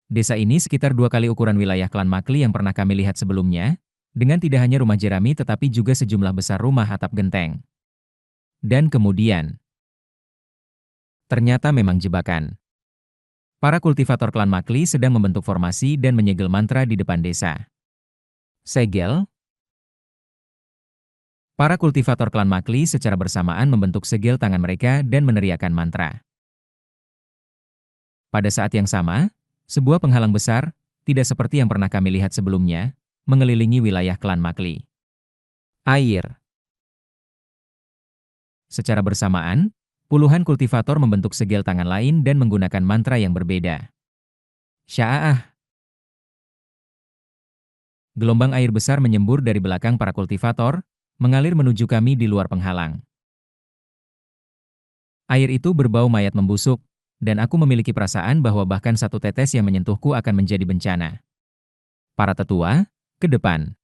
Desa ini sekitar 2 kali ukuran wilayah klan Makli yang pernah kami lihat sebelumnya, dengan tidak hanya rumah jerami tetapi juga sejumlah besar rumah atap genteng. Dan kemudian, ternyata memang jebakan. Para kultivator klan Makli sedang membentuk formasi dan menyegel mantra di depan desa. Segel. Para kultivator klan Makli secara bersamaan membentuk segel tangan mereka dan meneriakkan mantra. Pada saat yang sama, sebuah penghalang besar, tidak seperti yang pernah kami lihat sebelumnya, mengelilingi wilayah klan Makli. Air. Secara bersamaan, puluhan kultivator membentuk segel tangan lain dan menggunakan mantra yang berbeda. Sya'ah. Gelombang air besar menyembur dari belakang para kultivator, mengalir menuju kami di luar penghalang. Air itu berbau mayat membusuk, dan aku memiliki perasaan bahwa bahkan satu tetes yang menyentuhku akan menjadi bencana. Para tetua, ke depan.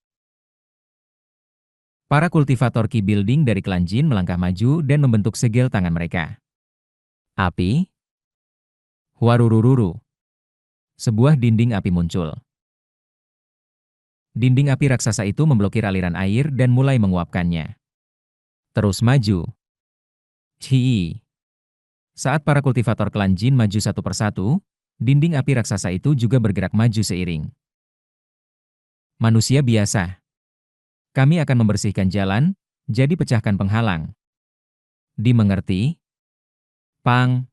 Para kultivator Ki Building dari klan Jin melangkah maju dan membentuk segel tangan mereka. Api. Warurururu. Sebuah dinding api muncul. Dinding api raksasa itu memblokir aliran air dan mulai menguapkannya. Terus maju. Hii. Saat para kultivator klan Jin maju satu persatu, dinding api raksasa itu juga bergerak maju seiring. Manusia biasa. Kami akan membersihkan jalan, jadi pecahkan penghalang. Dimengerti? Pang.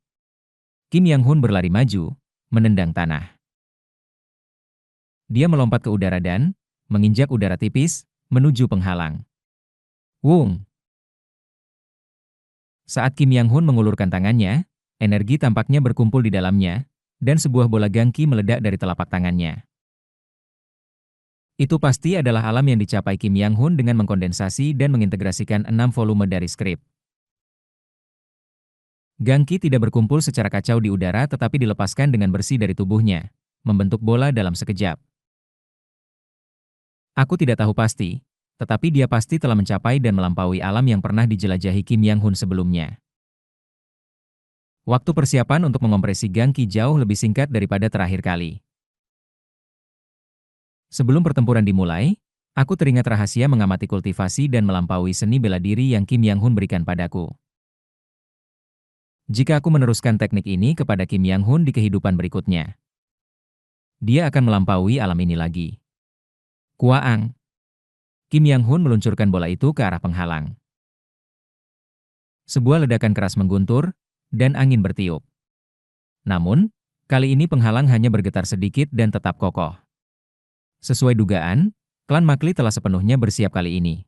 Kim Yang Hun berlari maju, menendang tanah. Dia melompat ke udara dan menginjak udara tipis, menuju penghalang. Wung. Saat Kim Yang Hun mengulurkan tangannya, energi tampaknya berkumpul di dalamnya, dan sebuah bola gangki meledak dari telapak tangannya. Itu pasti adalah alam yang dicapai Kim Yang Hun dengan mengkondensasi dan mengintegrasikan 6 volume dari skrip. Gangki tidak berkumpul secara kacau di udara tetapi dilepaskan dengan bersih dari tubuhnya, membentuk bola dalam sekejap. Aku tidak tahu pasti, tetapi dia pasti telah mencapai dan melampaui alam yang pernah dijelajahi Kim Yang Hun sebelumnya. Waktu persiapan untuk mengompresi Gangki jauh lebih singkat daripada terakhir kali. Sebelum pertempuran dimulai, aku teringat rahasia mengamati kultivasi dan melampaui seni bela diri yang Kim Yang Hun berikan padaku. Jika aku meneruskan teknik ini kepada Kim Yang Hun di kehidupan berikutnya, dia akan melampaui alam ini lagi. Kuaang. Kim Yang Hun meluncurkan bola itu ke arah penghalang. Sebuah ledakan keras mengguntur, dan angin bertiup. Namun, kali ini penghalang hanya bergetar sedikit dan tetap kokoh. Sesuai dugaan, klan Makli telah sepenuhnya bersiap kali ini.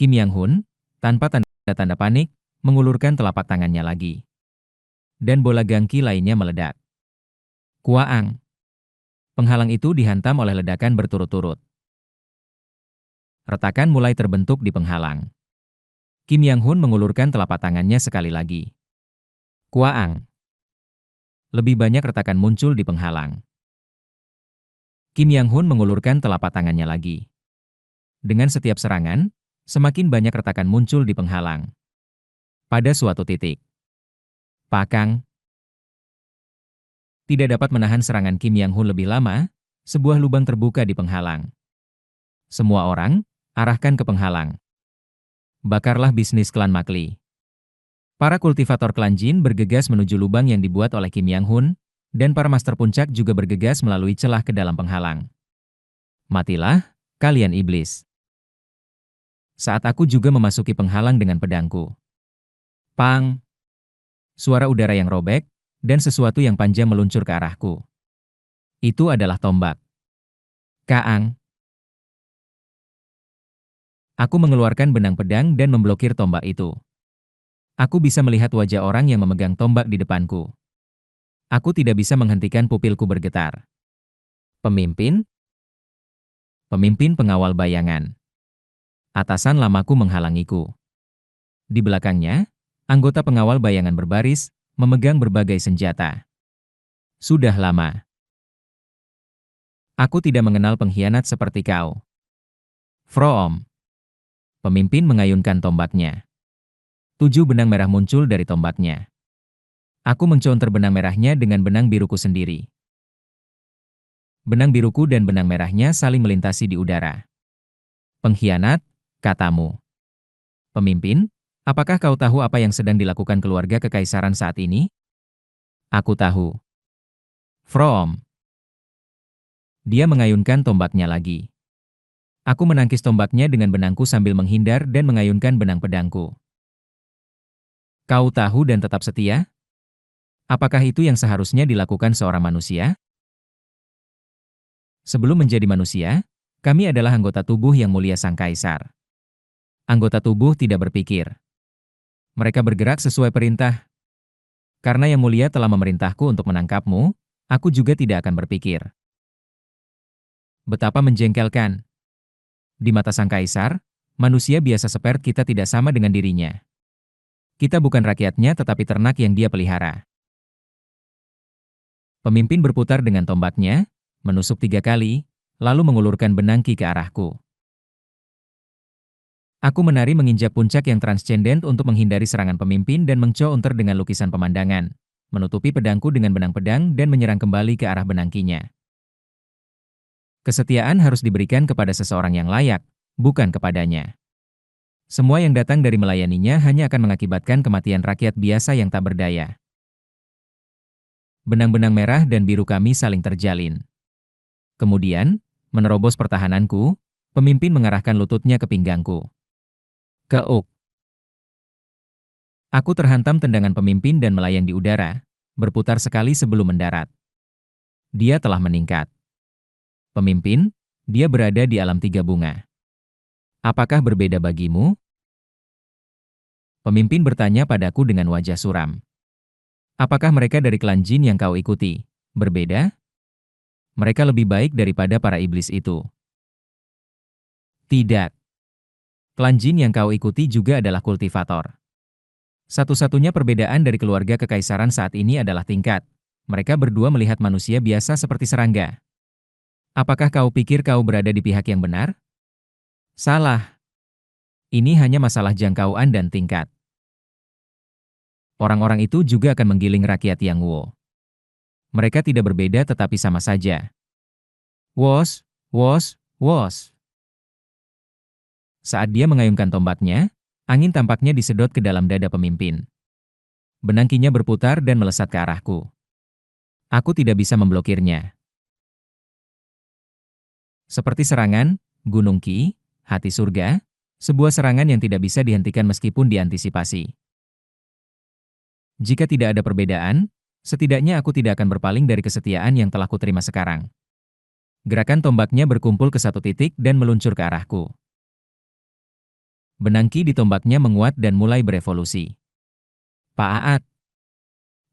Kim Yang Hun, tanpa tanda-tanda panik, mengulurkan telapak tangannya lagi. Dan bola gangki lainnya meledak. Kuaang. Penghalang itu dihantam oleh ledakan berturut-turut. Retakan mulai terbentuk di penghalang. Kim Yang Hun mengulurkan telapak tangannya sekali lagi. Kuaang. Lebih banyak retakan muncul di penghalang. Kim Yang Hun mengulurkan telapak tangannya lagi. Dengan setiap serangan, semakin banyak retakan muncul di penghalang. Pada suatu titik, Pakang tidak dapat menahan serangan Kim Yang Hun lebih lama, sebuah lubang terbuka di penghalang. Semua orang, arahkan ke penghalang. Bakarlah bisnis klan Makli. Para kultivator klan Jin bergegas menuju lubang yang dibuat oleh Kim Yang Hun, dan para master puncak juga bergegas melalui celah ke dalam penghalang. Matilah, kalian iblis. Saat aku juga memasuki penghalang dengan pedangku. Pang! Suara udara yang robek, dan sesuatu yang panjang meluncur ke arahku. Itu adalah tombak. Kaang! Aku mengeluarkan benang pedang dan memblokir tombak itu. Aku bisa melihat wajah orang yang memegang tombak di depanku. Aku tidak bisa menghentikan pupilku bergetar. Pemimpin? Pemimpin pengawal bayangan. Atasan lamaku menghalangiku. Di belakangnya, anggota pengawal bayangan berbaris, memegang berbagai senjata. Sudah lama. Aku tidak mengenal pengkhianat seperti kau. From. Pemimpin mengayunkan tombaknya. 7 benang merah muncul dari tombaknya. Aku menconter benang merahnya dengan benang biruku sendiri. Benang biruku dan benang merahnya saling melintasi di udara. Pengkhianat, katamu. Pemimpin, apakah kau tahu apa yang sedang dilakukan keluarga kekaisaran saat ini? Aku tahu. From. Dia mengayunkan tombaknya lagi. Aku menangkis tombaknya dengan benangku sambil menghindar dan mengayunkan benang pedangku. Kau tahu dan tetap setia? Apakah itu yang seharusnya dilakukan seorang manusia? Sebelum menjadi manusia, kami adalah anggota tubuh yang mulia Sang Kaisar. Anggota tubuh tidak berpikir. Mereka bergerak sesuai perintah. Karena Yang Mulia telah memerintahku untuk menangkapmu, aku juga tidak akan berpikir. Betapa menjengkelkan. Di mata Sang Kaisar, manusia biasa seperti kita tidak sama dengan dirinya. Kita bukan rakyatnya tetapi ternak yang dia pelihara. Pemimpin berputar dengan tombaknya, menusuk 3 kali, lalu mengulurkan benang ki ke arahku. Aku menari menginjak puncak yang transcendent untuk menghindari serangan pemimpin dan mencounter dengan lukisan pemandangan, menutupi pedangku dengan benang pedang dan menyerang kembali ke arah benang kinya. Kesetiaan harus diberikan kepada seseorang yang layak, bukan kepadanya. Semua yang datang dari melayaninya hanya akan mengakibatkan kematian rakyat biasa yang tak berdaya. Benang-benang merah dan biru kami saling terjalin. Kemudian, menerobos pertahananku, pemimpin mengarahkan lututnya ke pinggangku. Keuk. Aku terhantam tendangan pemimpin dan melayang di udara, berputar sekali sebelum mendarat. Dia telah meningkat. Pemimpin, dia berada di alam 3 bunga. Apakah berbeda bagimu? Pemimpin bertanya padaku dengan wajah suram. Apakah mereka dari klan jin yang kau ikuti? Berbeda? Mereka lebih baik daripada para iblis itu. Tidak. Klan jin yang kau ikuti juga adalah kultivator. Satu-satunya perbedaan dari keluarga kekaisaran saat ini adalah tingkat. Mereka berdua melihat manusia biasa seperti serangga. Apakah kau pikir kau berada di pihak yang benar? Salah. Ini hanya masalah jangkauan dan tingkat. Orang-orang itu juga akan menggiling rakyat yang Wo. Mereka tidak berbeda tetapi sama saja. Wos, wos, wos. Saat dia mengayunkan tombaknya, angin tampaknya disedot ke dalam dada pemimpin. Benang kinya berputar dan melesat ke arahku. Aku tidak bisa memblokirnya. Seperti serangan, Gunung Ki, hati surga, sebuah serangan yang tidak bisa dihentikan meskipun diantisipasi. Jika tidak ada perbedaan, setidaknya aku tidak akan berpaling dari kesetiaan yang telah kuterima sekarang. Gerakan tombaknya berkumpul ke satu titik dan meluncur ke arahku. Benang ki di tombaknya menguat dan mulai berevolusi. Paaat.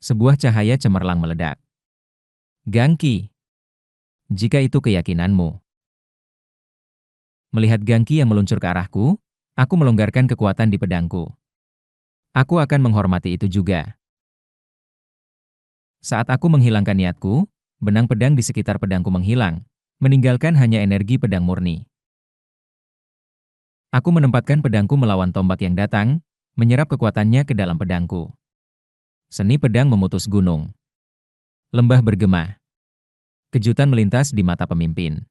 Sebuah cahaya cemerlang meledak. Gangki. Jika itu keyakinanmu. Melihat Gangki yang meluncur ke arahku, aku melonggarkan kekuatan di pedangku. Aku akan menghormati itu juga. Saat aku menghilangkan niatku, benang pedang di sekitar pedangku menghilang, meninggalkan hanya energi pedang murni. Aku menempatkan pedangku melawan tombak yang datang, menyerap kekuatannya ke dalam pedangku. Seni pedang memutus gunung. Lembah bergema. Kejutan melintas di mata pemimpin.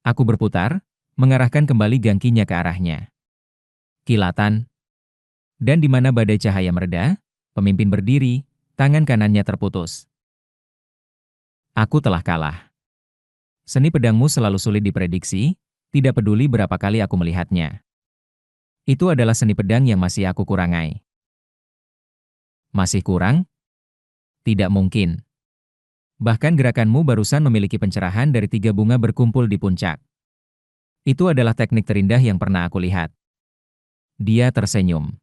Aku berputar, mengarahkan kembali gangkinya ke arahnya. Kilatan. Dan di mana badai cahaya mereda, pemimpin berdiri, tangan kanannya terputus. Aku telah kalah. Seni pedangmu selalu sulit diprediksi, tidak peduli berapa kali aku melihatnya. Itu adalah seni pedang yang masih aku kurangai. Masih kurang? Tidak mungkin. Bahkan gerakanmu barusan memiliki pencerahan dari 3 bunga berkumpul di puncak. Itu adalah teknik terindah yang pernah aku lihat. Dia tersenyum.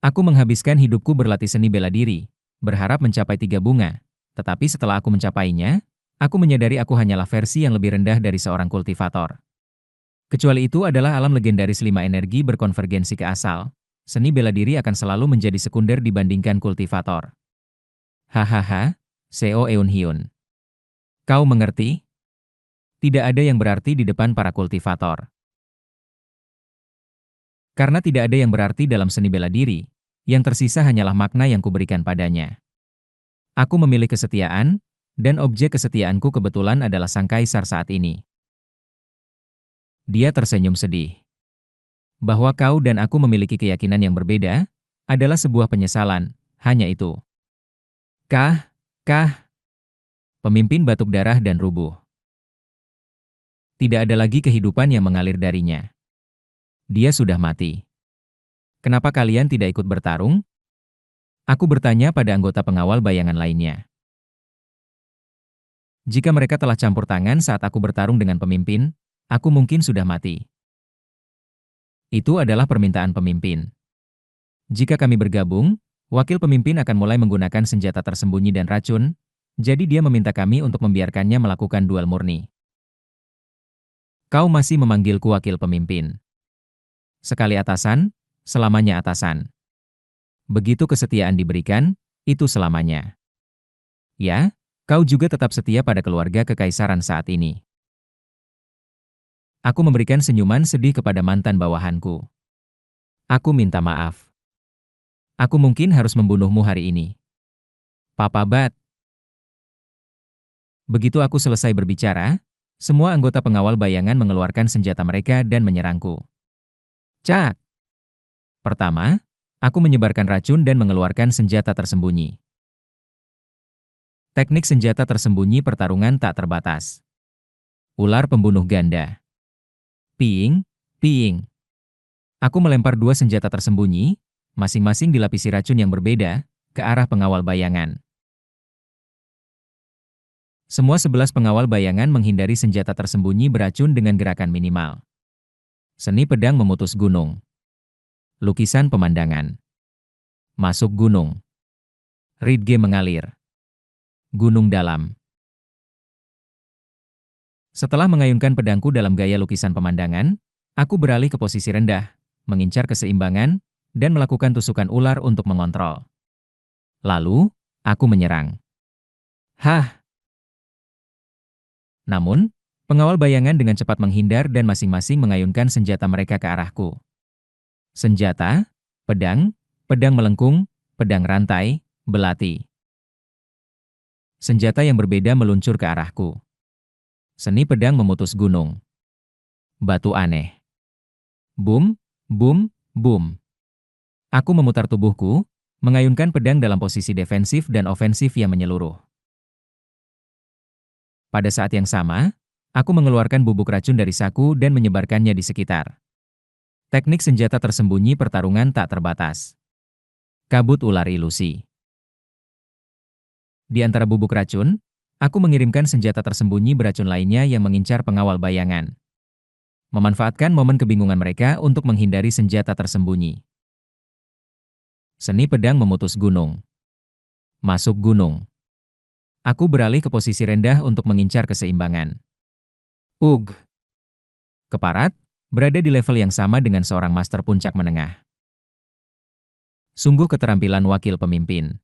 Aku menghabiskan hidupku berlatih seni bela diri, berharap mencapai 3 bunga. Tetapi setelah aku mencapainya, aku menyadari aku hanyalah versi yang lebih rendah dari seorang kultivator. Kecuali itu adalah alam legendaris 5 energi berkonvergensi ke asal. Seni bela diri akan selalu menjadi sekunder dibandingkan kultivator. Hahaha, Seo Eun Hyun. Kau mengerti? Tidak ada yang berarti di depan para kultivator. Karena tidak ada yang berarti dalam seni bela diri, yang tersisa hanyalah makna yang kuberikan padanya. Aku memilih kesetiaan, dan objek kesetiaanku kebetulan adalah Sang Kaisar saat ini. Dia tersenyum sedih. Bahwa kau dan aku memiliki keyakinan yang berbeda, adalah sebuah penyesalan, Hanya itu. Kah, kah, pemimpin batuk darah dan rubuh. Tidak ada lagi kehidupan yang mengalir darinya. Dia sudah mati. Kenapa kalian tidak ikut bertarung? Aku bertanya pada anggota pengawal bayangan lainnya. Jika mereka telah campur tangan saat aku bertarung dengan pemimpin, aku mungkin sudah mati. Itu adalah permintaan pemimpin. Jika kami bergabung, wakil pemimpin akan mulai menggunakan senjata tersembunyi dan racun, jadi dia meminta kami untuk membiarkannya melakukan duel murni. Kau masih memanggilku wakil pemimpin. Sekali atasan, selamanya atasan. Begitu kesetiaan diberikan, itu selamanya. Ya, kau juga tetap setia pada keluarga kekaisaran saat ini. Aku memberikan senyuman sedih kepada mantan bawahanku. Aku minta maaf. Aku mungkin harus membunuhmu hari ini. Papa Bat. Begitu aku selesai berbicara, semua anggota pengawal bayangan mengeluarkan senjata mereka dan menyerangku. Cak! Pertama, aku menyebarkan racun dan mengeluarkan senjata tersembunyi. Teknik senjata tersembunyi pertarungan tak terbatas. Ular pembunuh ganda. Piing, piing. Aku melempar dua senjata tersembunyi, masing-masing dilapisi racun yang berbeda, ke arah pengawal bayangan. Semua 11 pengawal bayangan menghindari senjata tersembunyi beracun dengan gerakan minimal. Seni pedang memutus gunung. Lukisan pemandangan. Masuk gunung. Ridge mengalir. Gunung dalam. Setelah mengayunkan pedangku dalam gaya lukisan pemandangan, aku beralih ke posisi rendah, mengincar keseimbangan, dan melakukan tusukan ular untuk mengontrol. Lalu, aku menyerang. Hah! Namun, pengawal bayangan dengan cepat menghindar dan masing-masing mengayunkan senjata mereka ke arahku. Senjata, pedang, pedang melengkung, pedang rantai, belati. Senjata yang berbeda meluncur ke arahku. Seni pedang memutus gunung. Batu aneh. Bum, bum, bum. Aku memutar tubuhku, mengayunkan pedang dalam posisi defensif dan ofensif yang menyeluruh. Pada saat yang sama, aku mengeluarkan bubuk racun dari saku dan menyebarkannya di sekitar. Teknik senjata tersembunyi pertarungan tak terbatas. Kabut ular ilusi. Di antara bubuk racun, aku mengirimkan senjata tersembunyi beracun lainnya yang mengincar pengawal bayangan. Memanfaatkan momen kebingungan mereka untuk menghindari senjata tersembunyi. Seni pedang memutus gunung. Masuk gunung. Aku beralih ke posisi rendah untuk mengincar keseimbangan. Ugh. Keparat, berada di level yang sama dengan seorang master puncak menengah. Sungguh keterampilan wakil pemimpin.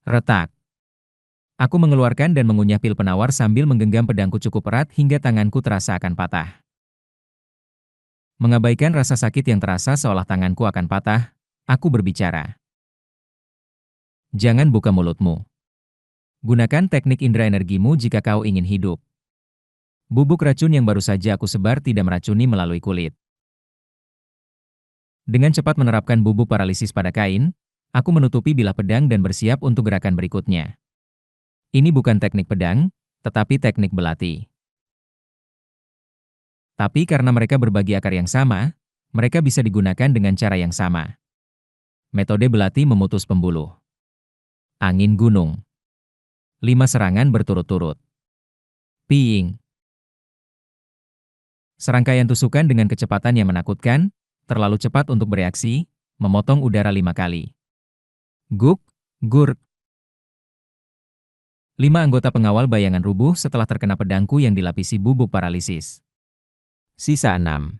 Retak. Aku mengeluarkan dan mengunyah pil penawar sambil menggenggam pedangku cukup erat hingga tanganku terasa akan patah. Mengabaikan rasa sakit yang terasa seolah tanganku akan patah, aku berbicara. Jangan buka mulutmu. Gunakan teknik indera energimu jika kau ingin hidup. Bubuk racun yang baru saja aku sebar tidak meracuni melalui kulit. Dengan cepat menerapkan bubuk paralisis pada kain, aku menutupi bilah pedang dan bersiap untuk gerakan berikutnya. Ini bukan teknik pedang, tetapi teknik belati. Tapi karena mereka berbagi akar yang sama, mereka bisa digunakan dengan cara yang sama. Metode belati memutus pembuluh. Angin gunung. 5 serangan berturut-turut. Piing. Serangkaian tusukan dengan kecepatan yang menakutkan, terlalu cepat untuk bereaksi, memotong udara 5 kali. Guk, gurk. 5 anggota pengawal bayangan rubuh setelah terkena pedangku yang dilapisi bubuk paralisis. Sisa 6.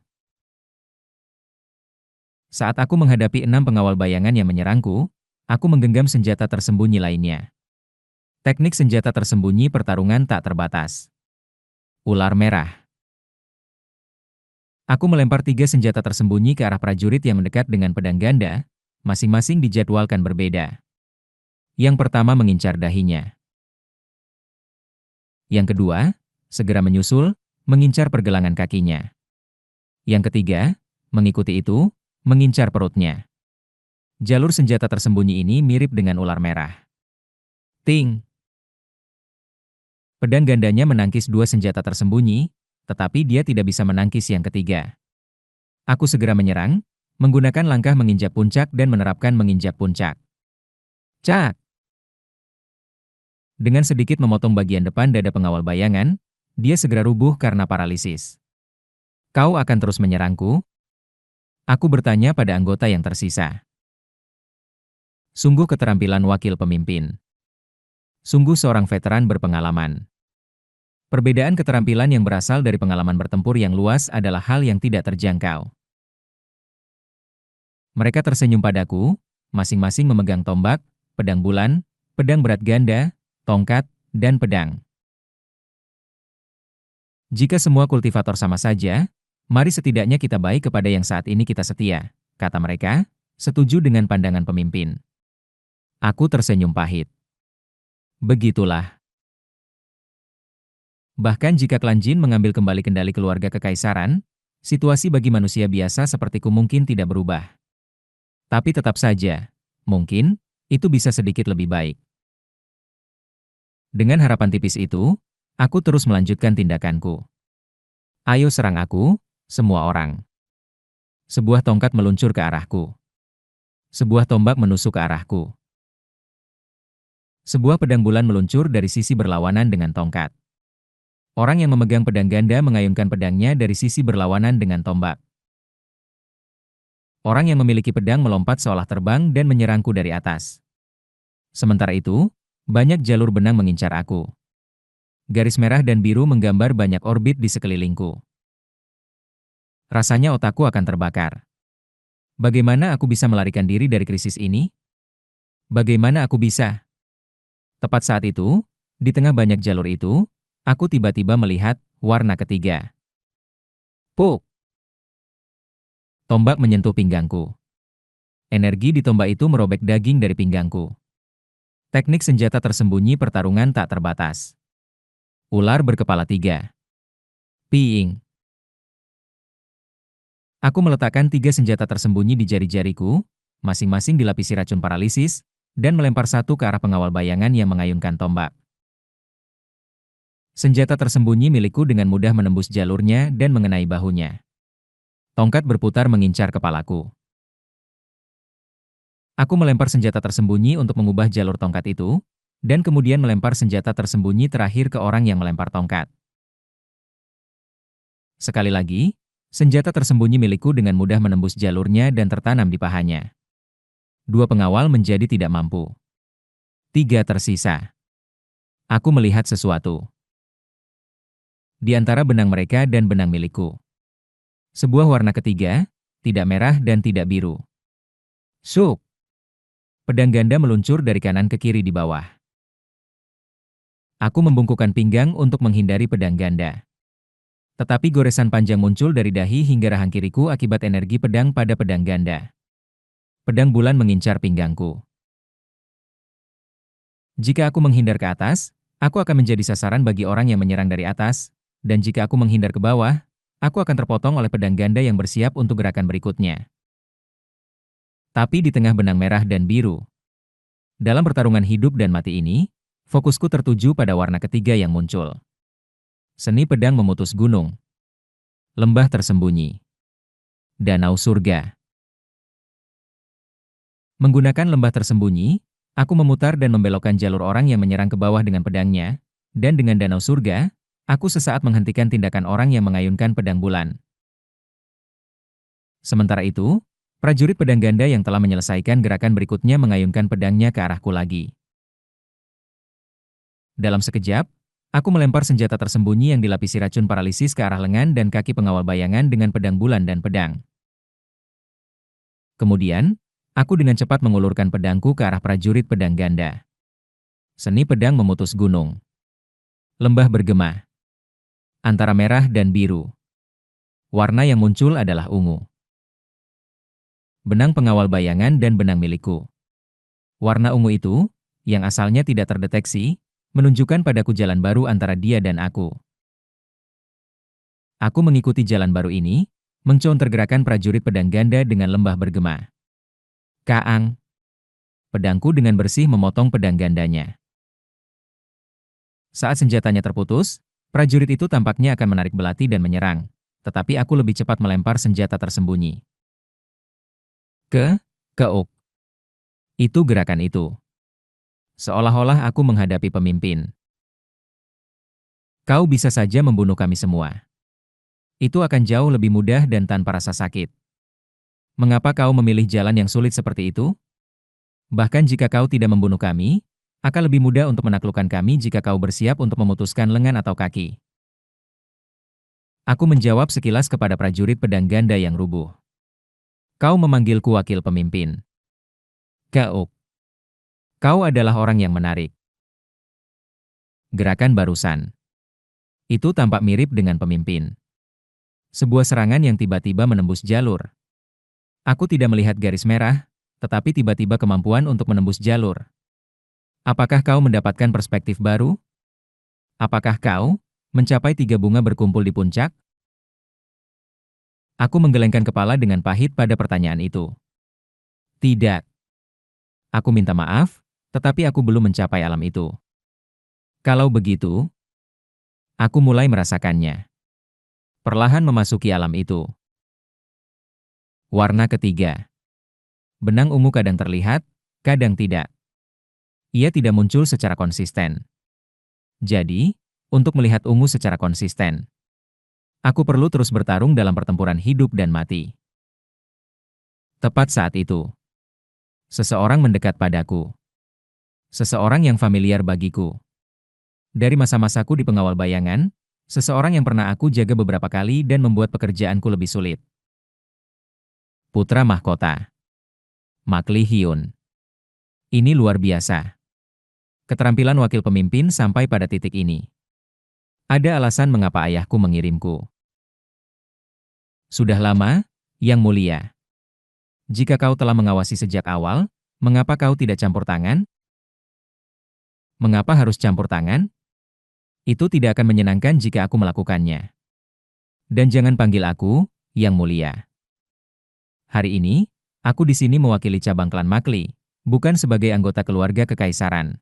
Saat aku menghadapi 6 pengawal bayangan yang menyerangku, aku menggenggam senjata tersembunyi lainnya. Teknik senjata tersembunyi pertarungan tak terbatas. Ular merah. Aku melempar 3 senjata tersembunyi ke arah prajurit yang mendekat dengan pedang ganda, masing-masing dijadwalkan berbeda. Yang pertama mengincar dahinya. Yang kedua, segera menyusul, mengincar pergelangan kakinya. Yang ketiga, mengikuti itu, mengincar perutnya. Jalur senjata tersembunyi ini mirip dengan ular merah. Ting! Pedang gandanya menangkis dua senjata tersembunyi, tetapi dia tidak bisa menangkis yang ketiga. Aku segera menyerang, menggunakan langkah menginjak puncak dan menerapkan menginjak puncak. Cak! Dengan sedikit memotong bagian depan dada pengawal bayangan, dia segera rubuh karena paralisis. Kau akan terus menyerangku? Aku bertanya pada anggota yang tersisa. Sungguh keterampilan wakil pemimpin. Sungguh seorang veteran berpengalaman. Perbedaan keterampilan yang berasal dari pengalaman bertempur yang luas adalah hal yang tidak terjangkau. Mereka tersenyum padaku, masing-masing memegang tombak, pedang bulan, pedang berat ganda, tongkat, dan pedang. Jika semua kultivator sama saja, mari setidaknya kita baik kepada yang saat ini kita setia, kata mereka, setuju dengan pandangan pemimpin. Aku tersenyum pahit. Begitulah. Bahkan jika klan Jin mengambil kembali kendali keluarga kekaisaran, situasi bagi manusia biasa sepertiku mungkin tidak berubah. Tapi tetap saja, mungkin, itu bisa sedikit lebih baik. Dengan harapan tipis itu, aku terus melanjutkan tindakanku. Ayo serang aku, semua orang. Sebuah tongkat meluncur ke arahku. Sebuah tombak menusuk ke arahku. Sebuah pedang bulan meluncur dari sisi berlawanan dengan tongkat. Orang yang memegang pedang ganda mengayunkan pedangnya dari sisi berlawanan dengan tombak. Orang yang memiliki pedang melompat seolah terbang dan menyerangku dari atas. Sementara itu, banyak jalur benang mengincar aku. Garis merah dan biru menggambar banyak orbit di sekelilingku. Rasanya otakku akan terbakar. Bagaimana aku bisa melarikan diri dari krisis ini? Bagaimana aku bisa? Tepat saat itu, di tengah banyak jalur itu, aku tiba-tiba melihat warna ketiga. Puk! Tombak menyentuh pinggangku. Energi di tombak itu merobek daging dari pinggangku. Teknik senjata tersembunyi pertarungan tak terbatas. Ular berkepala tiga. Piing. Aku meletakkan tiga senjata tersembunyi di jari-jariku, masing-masing dilapisi racun paralisis, dan melempar satu ke arah pengawal bayangan yang mengayunkan tombak. Senjata tersembunyi milikku dengan mudah menembus jalurnya dan mengenai bahunya. Tongkat berputar mengincar kepalaku. Aku melempar senjata tersembunyi untuk mengubah jalur tongkat itu, dan kemudian melempar senjata tersembunyi terakhir ke orang yang melempar tongkat. Sekali lagi, senjata tersembunyi milikku dengan mudah menembus jalurnya dan tertanam di pahanya. Dua pengawal menjadi tidak mampu. Tiga tersisa. Aku melihat sesuatu. Di antara benang mereka dan benang milikku. Sebuah warna ketiga, tidak merah dan tidak biru. Suk! Pedang ganda meluncur dari kanan ke kiri di bawah. Aku membungkukkan pinggang untuk menghindari pedang ganda. Tetapi goresan panjang muncul dari dahi hingga rahang kiriku akibat energi pedang pada pedang ganda. Pedang bulan mengincar pinggangku. Jika aku menghindar ke atas, aku akan menjadi sasaran bagi orang yang menyerang dari atas, dan jika aku menghindar ke bawah, aku akan terpotong oleh pedang ganda yang bersiap untuk gerakan berikutnya. Tapi di tengah benang merah dan biru, dalam pertarungan hidup dan mati ini, fokusku tertuju pada warna ketiga yang muncul. Seni pedang memutus gunung. Lembah tersembunyi. Danau surga. Menggunakan lembah tersembunyi, aku memutar dan membelokkan jalur orang yang menyerang ke bawah dengan pedangnya, dan dengan danau surga, aku sesaat menghentikan tindakan orang yang mengayunkan pedang bulan. Sementara itu, prajurit pedang ganda yang telah menyelesaikan gerakan berikutnya mengayunkan pedangnya ke arahku lagi. Dalam sekejap, aku melempar senjata tersembunyi yang dilapisi racun paralisis ke arah lengan dan kaki pengawal bayangan dengan pedang bulan dan pedang. Kemudian, aku dengan cepat mengulurkan pedangku ke arah prajurit pedang ganda. Seni pedang memutus gunung. Lembah bergema. Antara merah dan biru. Warna yang muncul adalah ungu. Benang pengawal bayangan dan benang milikku. Warna ungu itu, yang asalnya tidak terdeteksi, menunjukkan padaku jalan baru antara dia dan aku. Aku mengikuti jalan baru ini, mencounter gerakan prajurit pedang ganda dengan lembah bergema. Kaang. Pedangku dengan bersih memotong pedang gandanya. Saat senjatanya terputus, prajurit itu tampaknya akan menarik belati dan menyerang. Tetapi aku lebih cepat melempar senjata tersembunyi. Keuk. Itu gerakan itu. Seolah-olah aku menghadapi pemimpin. Kau bisa saja membunuh kami semua. Itu akan jauh lebih mudah dan tanpa rasa sakit. Mengapa kau memilih jalan yang sulit seperti itu? Bahkan jika kau tidak membunuh kami, akan lebih mudah untuk menaklukkan kami jika kau bersiap untuk memutuskan lengan atau kaki. Aku menjawab sekilas kepada prajurit pedang ganda yang rubuh. Kau memanggilku wakil pemimpin. Keuk. Kau adalah orang yang menarik. Gerakan barusan. Itu tampak mirip dengan pemimpin. Sebuah serangan yang tiba-tiba menembus jalur. Aku tidak melihat garis merah, tetapi tiba-tiba kemampuan untuk menembus jalur. Apakah kau mendapatkan perspektif baru? Apakah kau mencapai 3 bunga berkumpul di puncak? Aku menggelengkan kepala dengan pahit pada pertanyaan itu. Tidak. Aku minta maaf, tetapi aku belum mencapai alam itu. Kalau begitu, aku mulai merasakannya. Perlahan memasuki alam itu. Warna ketiga. Benang ungu kadang terlihat, kadang tidak. Ia tidak muncul secara konsisten. Jadi, untuk melihat ungu secara konsisten, aku perlu terus bertarung dalam pertempuran hidup dan mati. Tepat saat itu, seseorang mendekat padaku. Seseorang yang familiar bagiku. Dari masa-masaku di pengawal bayangan, seseorang yang pernah aku jaga beberapa kali dan membuat pekerjaanku lebih sulit. Putra mahkota. Makli Hyun. Ini luar biasa. Keterampilan wakil pemimpin sampai pada titik ini. Ada alasan mengapa ayahku mengirimku. Sudah lama, Yang Mulia. Jika kau telah mengawasi sejak awal, mengapa kau tidak campur tangan? Mengapa harus campur tangan? Itu tidak akan menyenangkan jika aku melakukannya. Dan jangan panggil aku, Yang Mulia. Hari ini, aku di sini mewakili cabang klan Makli, bukan sebagai anggota keluarga kekaisaran.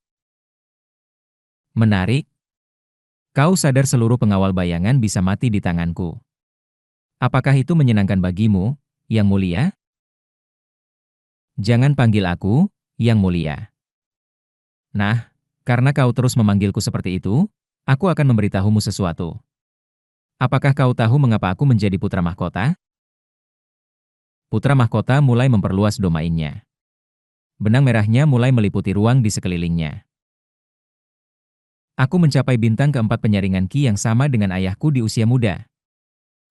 Menarik. Kau sadar seluruh pengawal bayangan bisa mati di tanganku. Apakah itu menyenangkan bagimu, Yang Mulia? Jangan panggil aku, Yang Mulia. Nah, karena kau terus memanggilku seperti itu, aku akan memberitahumu sesuatu. Apakah kau tahu mengapa aku menjadi putra mahkota? Putra mahkota mulai memperluas domainnya. Benang merahnya mulai meliputi ruang di sekelilingnya. Aku mencapai bintang keempat penyaringan Ki yang sama dengan ayahku di usia muda.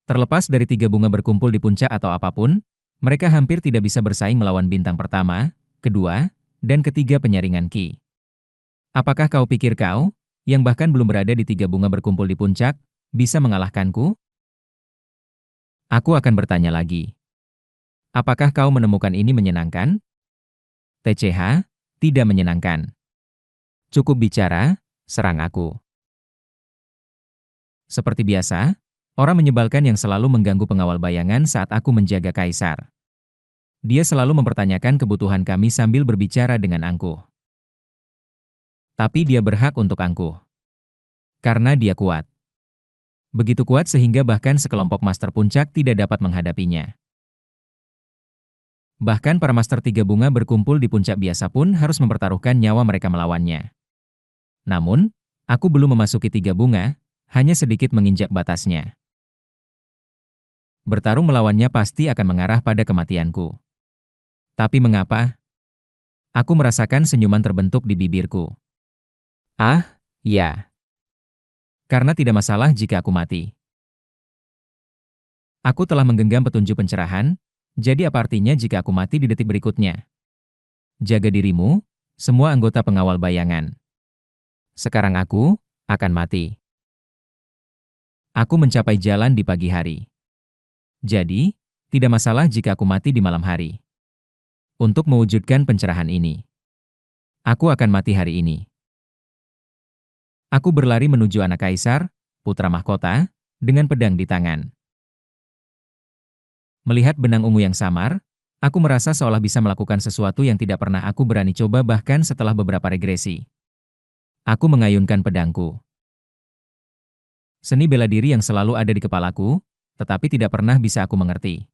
Terlepas dari 3 bunga berkumpul di puncak atau apapun, mereka hampir tidak bisa bersaing melawan bintang pertama, kedua, dan ketiga penyaringan Ki. Apakah kau pikir kau, yang bahkan belum berada di 3 bunga berkumpul di puncak, bisa mengalahkanku? Aku akan bertanya lagi. Apakah kau menemukan ini menyenangkan? TCH, tidak menyenangkan. Cukup bicara, serang aku. Seperti biasa, orang menyebalkan yang selalu mengganggu pengawal bayangan saat aku menjaga kaisar. Dia selalu mempertanyakan kebutuhan kami sambil berbicara dengan angkuh. Tapi dia berhak untuk angkuh. Karena dia kuat. Begitu kuat sehingga bahkan sekelompok master puncak tidak dapat menghadapinya. Bahkan para master 3 bunga berkumpul di puncak biasa pun harus mempertaruhkan nyawa mereka melawannya. Namun, aku belum memasuki 3 bunga, hanya sedikit menginjak batasnya. Bertarung melawannya pasti akan mengarah pada kematianku. Tapi mengapa? Aku merasakan senyuman terbentuk di bibirku. Ah, ya. Karena tidak masalah jika aku mati. Aku telah menggenggam petunjuk pencerahan, jadi apa artinya jika aku mati di detik berikutnya? Jaga dirimu, semua anggota pengawal bayangan. Sekarang aku akan mati. Aku mencapai jalan di pagi hari. Jadi, tidak masalah jika aku mati di malam hari. Untuk mewujudkan pencerahan ini, aku akan mati hari ini. Aku berlari menuju anak kaisar, putra mahkota, dengan pedang di tangan. Melihat benang ungu yang samar, Aku merasa seolah bisa melakukan sesuatu yang tidak pernah aku berani coba bahkan setelah beberapa regresi. Aku mengayunkan pedangku. Seni bela diri yang selalu ada di kepalaku, tetapi tidak pernah bisa aku mengerti.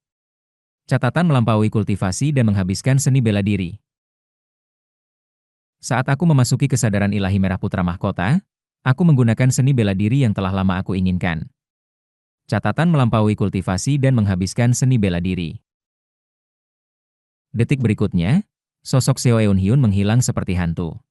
Catatan melampaui kultivasi dan menghabiskan seni bela diri. Saat aku memasuki kesadaran ilahi merah putra mahkota, aku menggunakan seni bela diri yang telah lama aku inginkan. Catatan melampaui kultivasi dan menghabiskan seni bela diri. Detik berikutnya, sosok Seo Eun Hyun menghilang seperti hantu.